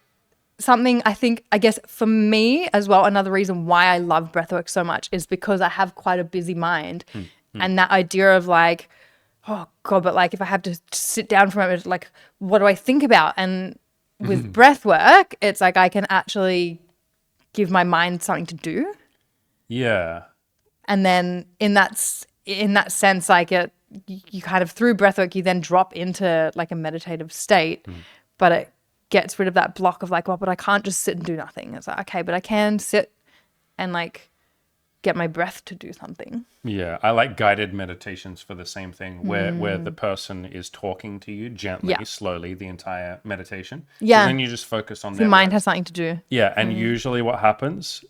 something I guess for me as well, another reason why I love breathwork so much is because I have quite a busy mind. And that idea of like, oh God, but like if I have to sit down for a moment, like, what do I think about? And with breathwork, it's like I can actually give my mind something to do. Yeah. And then in that sense, like you kind of through breathwork, you then drop into like a meditative state, but it gets rid of that block of like, well, but I can't just sit and do nothing. It's like, okay, but I can sit and like get my breath to do something. Yeah. I like guided meditations for the same thing where the person is talking to you gently, Yeah. slowly the entire meditation. Yeah. So then you just focus on Your their mind breath. has something to do. Yeah. And usually what happens,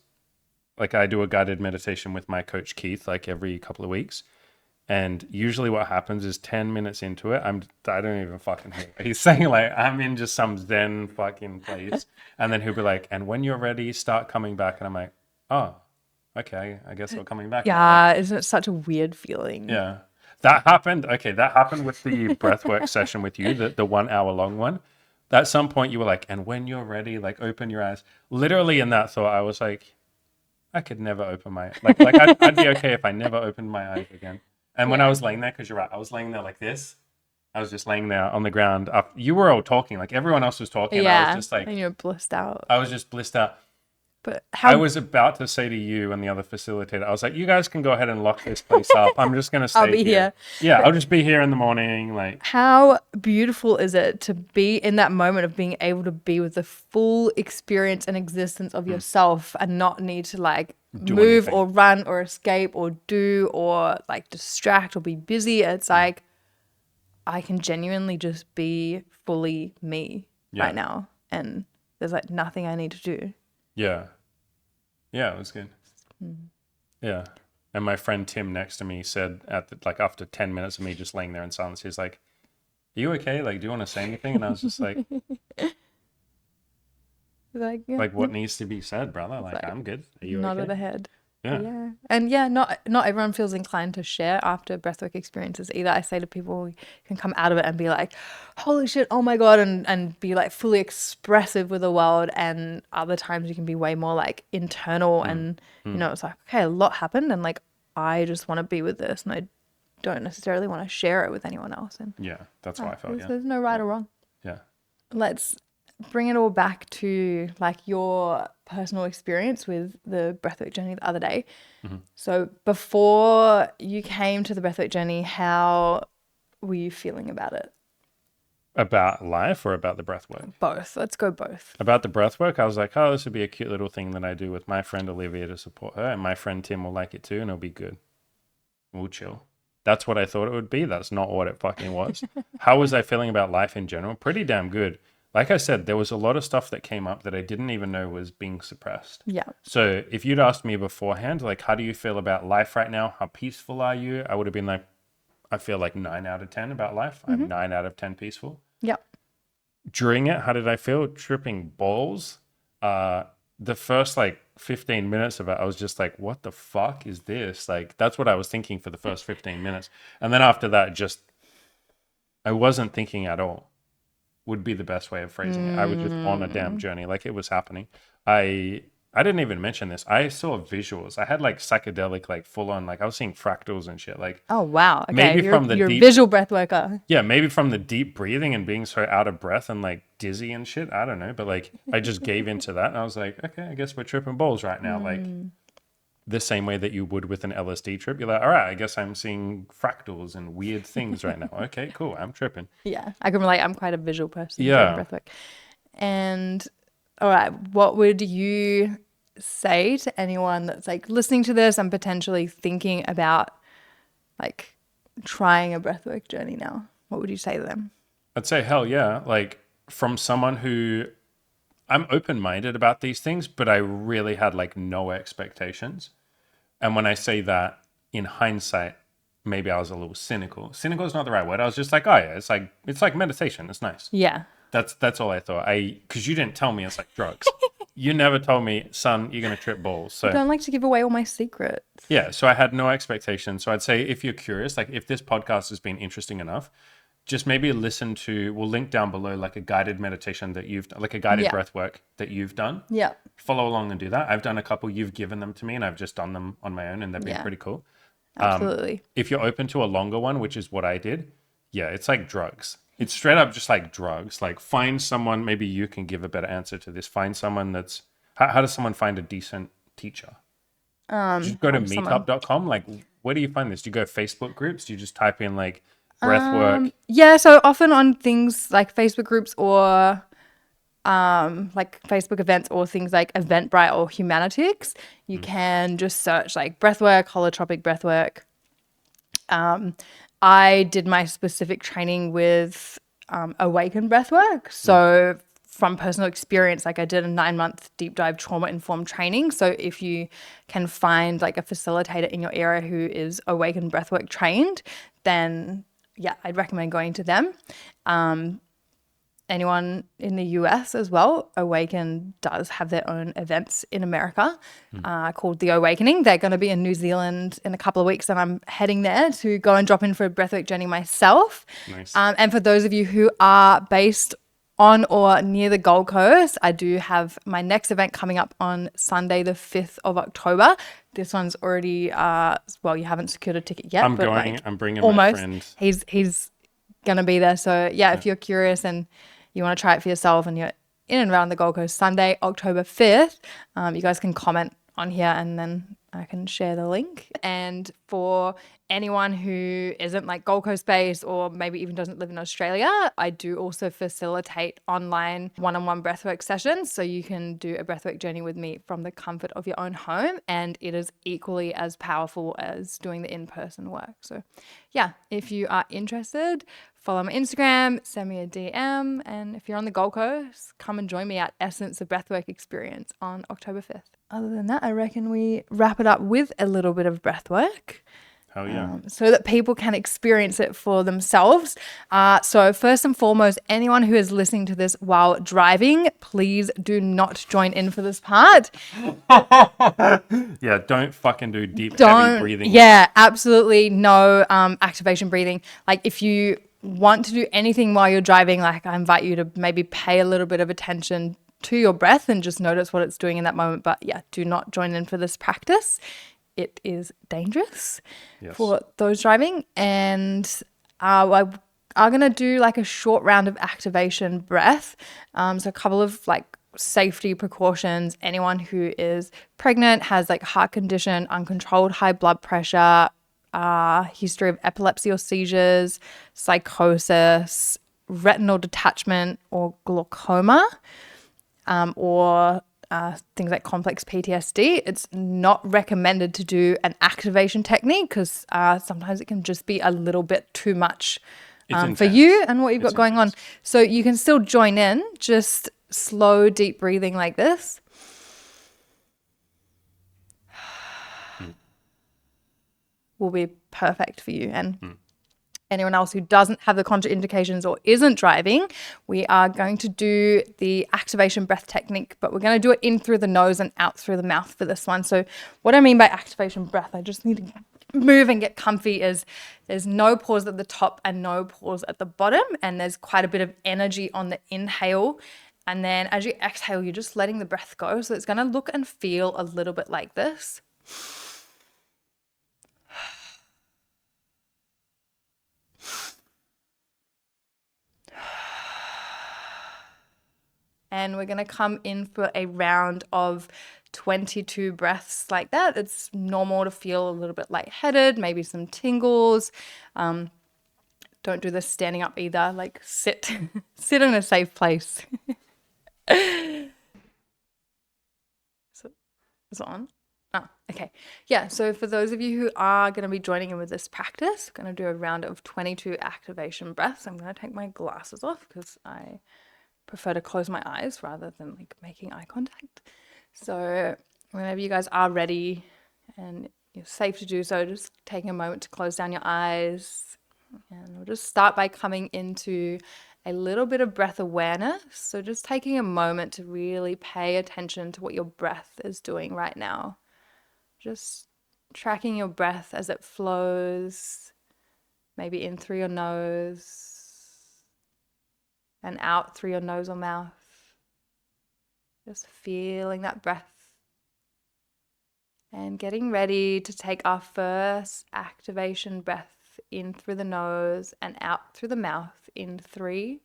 like I do a guided meditation with my coach Keith, like every couple of weeks. And usually what happens is 10 minutes into it, I don't even fucking hear what he's saying. Like I'm in just some Zen fucking place. And then he'll be like, and when you're ready, start coming back. And I'm like, oh, okay, I guess we're coming back now. Yeah, isn't it such a weird feeling? Yeah. That happened. Okay, that happened with the breathwork session with you, the 1 hour long one. At some point you were like, and when you're ready, like open your eyes. Literally in that thought, I was like, I could never open my I'd be okay if I never opened my eyes again. And when I was laying there, because you're right, I was laying there like this. I was just laying there on the ground. You were all talking, like everyone else was talking. I was just like, and you're blissed out. I was just blissed out. But I how was about to say to you and the other facilitator, I was like, you guys can go ahead and lock this place up. I'm just going to stay I'll be here. Yeah, I'll just be here in the morning. Like, how beautiful is it to be in that moment of being able to be with the full experience and existence of yourself and not need to like move anything. or run or escape or do or like distract or be busy. It's like I can genuinely just be fully me right now. And there's like nothing I need to do. yeah. Yeah, it was good. Yeah. And my friend Tim next to me said like after 10 minutes of me just laying there in silence, he's like, are you okay? Like, do you want to say anything? And I was just like, Like, yeah, like what needs to be said, brother? Like, I'm good. Are you nodded okay? ahead. Yeah. Yeah. And yeah, not everyone feels inclined to share after breathwork experiences either. I say to people, you can come out of it and be like, holy shit, oh my God, and be like fully expressive with the world. And other times you can be way more like internal and, you know, it's like, okay, a lot happened and like, I just want to be with this and I don't necessarily want to share it with anyone else. And Yeah, that's how I felt. there's no right or wrong. Yeah. Let's bring it all back to like your personal experience with the breathwork journey the other day. So before you came to the breathwork journey, how were you feeling about it? About life or about the breath work? Both. Let's go both. About the breath work, I was like, oh, this would be a cute little thing that I do with my friend Olivia to support her. And my friend Tim will like it too, and it'll be good. We'll chill. That's what I thought it would be. That's not what it fucking was. How was I feeling about life in general? Pretty damn good. Like I said, there was a lot of stuff that came up that I didn't even know was being suppressed. Yeah. So if you'd asked me beforehand, like, how do you feel about life right now? How peaceful are you? I would have been like, I feel like 9 out of 10 about life. I'm 9 out of 10 peaceful. Yep. During it, how did I feel? Tripping balls. The first like 15 minutes of it, I was just like, what the fuck is this? Like, that's what I was thinking for the first 15 minutes. And then after that, just, I wasn't thinking at all, would be the best way of phrasing it. I was just on a damn journey. Like it was happening. I didn't even mention this. I saw visuals. I had like psychedelic, like full on, like I was seeing fractals and shit. Like, Oh, wow. Okay. Maybe you're, from the you're a deep- visual breath worker. yeah, maybe from the deep breathing and being so out of breath and like dizzy and shit. I don't know. But like, I just gave into that and I was like, okay, I guess we're tripping balls right now. Like the same way that you would with an LSD trip. You're like, all right, I guess I'm seeing fractals and weird things right now. Okay, cool. I'm tripping. Yeah. I can relate. I'm quite a visual person. Yeah. Breath work. And all right, what would you say to anyone that's like listening to this and potentially thinking about like trying a breathwork journey now? What would you say to them? I'd say, hell yeah. Like from someone who I'm open-minded about these things, but I really had like no expectations. And when I say that in hindsight, maybe I was a little cynical. Cynical is not the right word. I was just like, oh yeah, it's like meditation. It's nice. Yeah. That's all I thought. Because you didn't tell me it's like drugs. You never told me, son, you're gonna trip balls. I So don't like to give away all my secrets. yeah, so I had no expectations. So I'd say if you're curious, like if this podcast has been interesting enough, just maybe listen to, we'll link down below like a guided meditation that you've like a guided Yeah. breath work that you've done. Yeah. Follow along and do that. I've done a couple, you've given them to me, and I've just done them on my own, and they've been Yeah. pretty cool. Absolutely. If you're open to a longer one, which is what I did, yeah, it's like drugs. It's straight up just like drugs. Like find someone, maybe you can give a better answer to this. Find someone that's, how does someone find a decent teacher? Just go to meetup.com. Like, where do you find this? Do you go Facebook groups? Do you just type in like breathwork? Yeah, so often on things like Facebook groups or like Facebook events or things like Eventbrite or Humanitics, you can just search like breathwork, holotropic breathwork. I did my specific training with Awaken Breathwork. So from personal experience, like I did a 9-month deep dive trauma-informed training. So if you can find like a facilitator in your area who is Awaken Breathwork trained, then yeah, I'd recommend going to them. Anyone in the US as well, Awaken does have their own events in America called The Awakening. They're going to be in New Zealand in a couple of weeks, and I'm heading there to go and drop in for a breathwork journey myself. Nice. And for those of you who are based on or near the Gold Coast, I do have my next event coming up on Sunday, the 5th of October. This one's already, well, you haven't secured a ticket yet. I'm but going, like, I'm bringing almost. my friend. He's going to be there. So yeah, if you're curious and you want to try it for yourself and you're in and around the Gold Coast, Sunday, October 5th, you guys can comment on here and then I can share the link. And for anyone who isn't like Gold Coast based or maybe even doesn't live in Australia, I do also facilitate online one-on-one breathwork sessions. So you can do a breathwork journey with me from the comfort of your own home. And it is equally as powerful as doing the in-person work. So yeah, if you are interested, follow my Instagram, send me a DM. And if you're on the Gold Coast, come and join me at Essence of Breathwork Experience on October 5th. Other than that, I reckon we wrap it up with a little bit of breathwork. Hell yeah. So that people can experience it for themselves. So first and foremost, anyone who is listening to this while driving, please do not join in for this part. Yeah, don't fucking do deep, heavy breathing. Yeah, absolutely no activation breathing. Like if you want to do anything while you're driving, like I invite you to maybe pay a little bit of attention to your breath and just notice what it's doing in that moment. But yeah, do not join in for this practice. It is dangerous for those driving. And I'm going to do like a short round of activation breath. So a couple of like safety precautions. Anyone who is pregnant, has like heart condition, uncontrolled high blood pressure, history of epilepsy or seizures, psychosis, retinal detachment or glaucoma, or things like complex PTSD, it's not recommended to do an activation technique because sometimes it can just be a little bit too much for you and what you've got going on. So you can still join in, just slow, deep breathing like this. Will be perfect for you. And anyone else who doesn't have the contraindications or isn't driving, we are going to do the activation breath technique, but we're going to do it in through the nose and out through the mouth for this one. So what I mean by activation breath, I just need to move and get comfy, is there's no pause at the top and no pause at the bottom. And there's quite a bit of energy on the inhale. And then as you exhale, you're just letting the breath go. So it's going to look and feel a little bit like this. And we're going to come in for a round of 22 breaths like that. It's normal to feel a little bit lightheaded, maybe some tingles. Don't do this standing up either. Like sit in a safe place. So, is it on? Oh, okay. Yeah, so for those of you who are going to be joining in with this practice, I'm going to do a round of 22 activation breaths. I'm going to take my glasses off because I prefer to close my eyes rather than like making eye contact. So whenever you guys are ready and you're safe to do so, just taking a moment to close down your eyes. And we'll just start by coming into a little bit of breath awareness. So just taking a moment to really pay attention to what your breath is doing right now. Just tracking your breath as it flows, maybe in through your nose and out through your nose or mouth. Just feeling that breath. And getting ready to take our first activation breath in through the nose and out through the mouth in 3,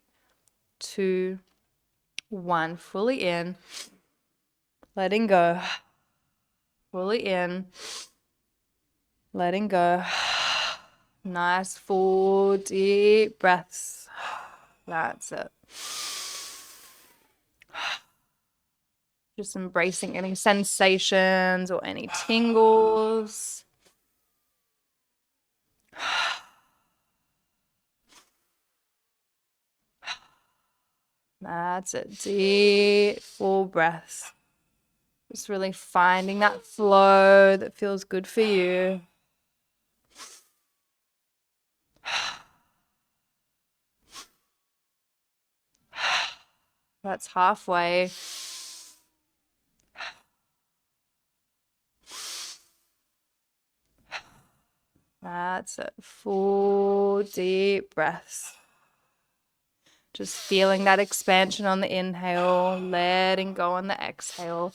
2, 1. Fully in, letting go. Fully in, letting go. Nice, full, deep breaths. That's it. Just embracing any sensations or any tingles. That's it. Deep, full breaths. Just really finding that flow that feels good for you. That's halfway. That's it. Full, deep breaths. Just feeling that expansion on the inhale, letting go on the exhale.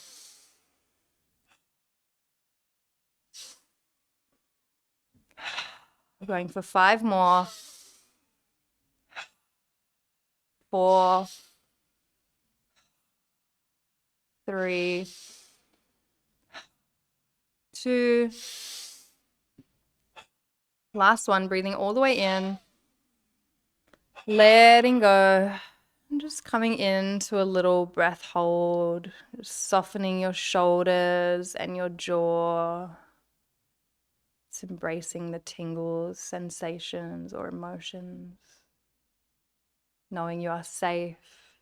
We're going for 5 more. 4, 3, 2. Last one, breathing all the way in, letting go, and just coming into a little breath hold, just softening your shoulders and your jaw. It's embracing the tingles, sensations, or emotions, knowing you are safe.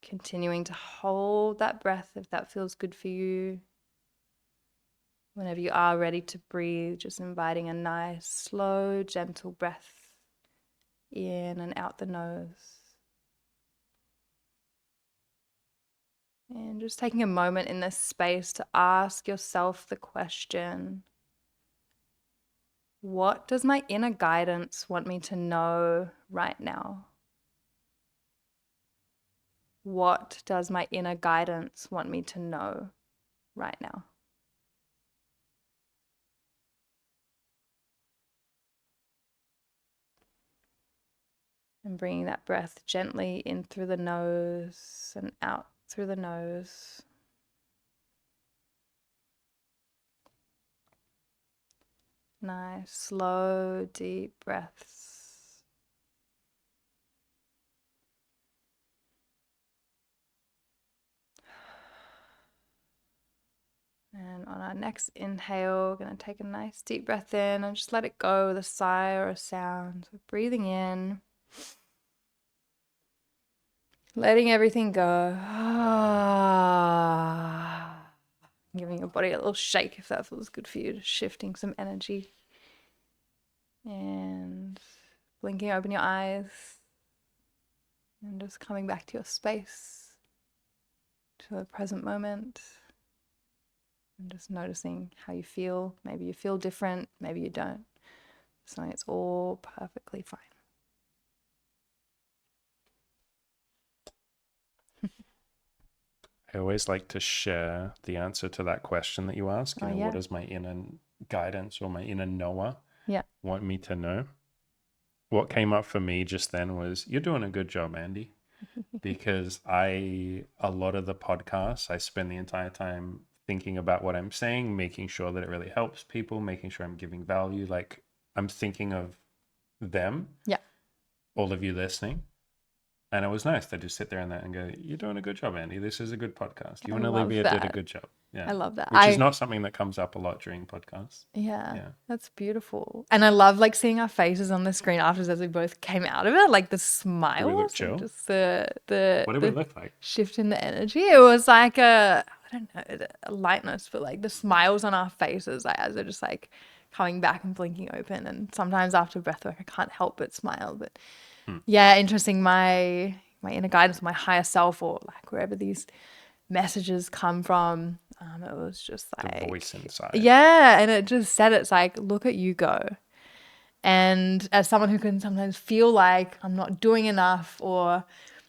Continuing to hold that breath if that feels good for you. Whenever you are ready to breathe, just inviting a nice, slow, gentle breath in and out the nose. And just taking a moment in this space to ask yourself the question, what does my inner guidance want me to know right now? What does my inner guidance want me to know right now? And bringing that breath gently in through the nose and out through the nose. Nice, slow, deep breaths. And on our next inhale, we're going to take a nice deep breath in and just let it go with a sigh or a sound. So breathing in. Letting everything go. Giving your body a little shake if that feels good for you. Just shifting some energy. And blinking open your eyes. And just coming back to your space. To the present moment. And just noticing how you feel. Maybe you feel different. Maybe you don't. So it's all perfectly fine. I always like to share the answer to that question that you ask. Oh, yeah. What does my inner guidance or my inner knower want me to know? What came up for me just then was, you're doing a good job, Andy. Because a lot of the podcasts, I spend the entire time thinking about what I'm saying, making sure that it really helps people, making sure I'm giving value. Like, I'm thinking of them. Yeah. All of you listening. And it was nice to just sit there and go, you're doing a good job, Andy. This is a good podcast. You and Olivia did a good job. Yeah. I love that. Which is not something that comes up a lot during podcasts. Yeah. That's beautiful. And I love like seeing our faces on the screen afterwards as we both came out of it, like the smiles. Do we look chill? Just the What did we look like? shift in the energy. It was like I don't know, a lightness, but like the smiles on our faces, like, as they're just like coming back and blinking open. And sometimes after breathwork, I can't help but smile. But yeah, interesting. My inner guidance, my higher self, or like wherever these messages come from, it was just The like, voice inside. yeah, and it just said, it's like, look at you go. And as someone who can sometimes feel like I'm not doing enough, or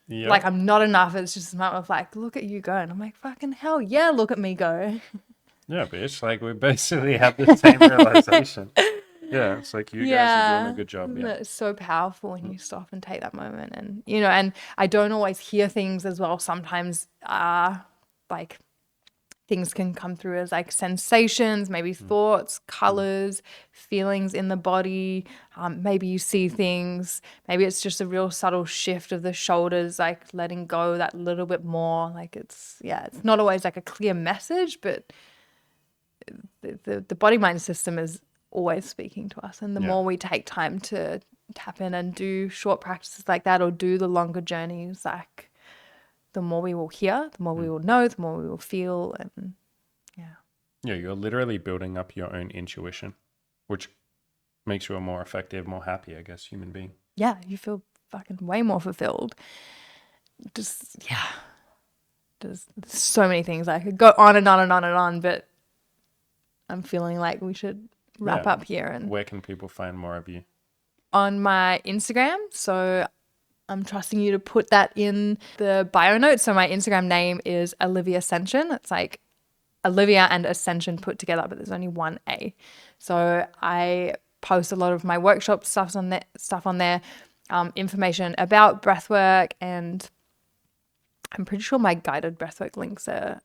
like Yep. I'm not enough, it's just a matter of like, look at you go. And I'm like, fucking hell yeah, look at me go. Yeah, bitch. Like we basically had the same realization. Yeah, it's like you guys are doing a Yeah, good job. Yeah. it's so powerful when you stop and take that moment. And and I don't always hear things as well. Sometimes like things can come through as like sensations, maybe thoughts, colors, feelings in the body. Maybe you see things. Maybe it's just a real subtle shift of the shoulders, like letting go that little bit more. Like it's not always like a clear message, but the body mind system is always speaking to us. And the Yeah. more we take time to tap in and do short practices like that, or do the longer journeys, like the more we will hear, the more we will know, the more we will feel. And yeah. Yeah, you're literally building up your own intuition, which makes you a more effective, more happy, I guess, human being. Yeah, you feel fucking way more fulfilled. Just, yeah. There's so many things. I could go on and on and on and on, but I'm feeling like we should wrap Yeah. up here. And Where can people find more of you? on my Instagram, so I'm trusting you to put that in the bio notes. So my Instagram name is Olivia Ascension. It's like Olivia and Ascension put together, but there's only one A. So I post a lot of my workshop stuff on there, information about breathwork, and I'm pretty sure my guided breathwork links are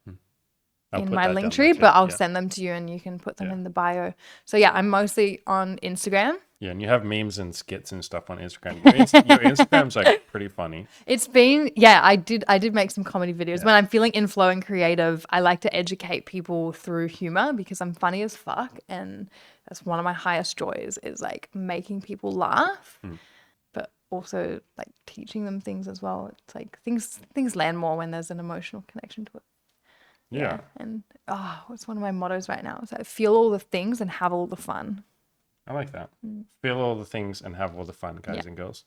I'll in put my that link down there tree, too. but I'll Yeah. send them to you and you can put them Yeah. in the bio. So yeah, I'm mostly on Instagram. Yeah, and you have memes and skits and stuff on Instagram. Your Instagram's like pretty funny. It's been, I did make some comedy videos. Yeah. When I'm feeling in flow and creative, I like to educate people through humor because I'm funny as fuck, and that's one of my highest joys, is like making people laugh, but also like teaching them things as well. It's like things land more when there's an emotional connection to it. Yeah. And what's one of my mottos right now? Is like, feel all the things and have all the fun. I like that. Feel all the things and have all the fun, guys Yeah. and girls.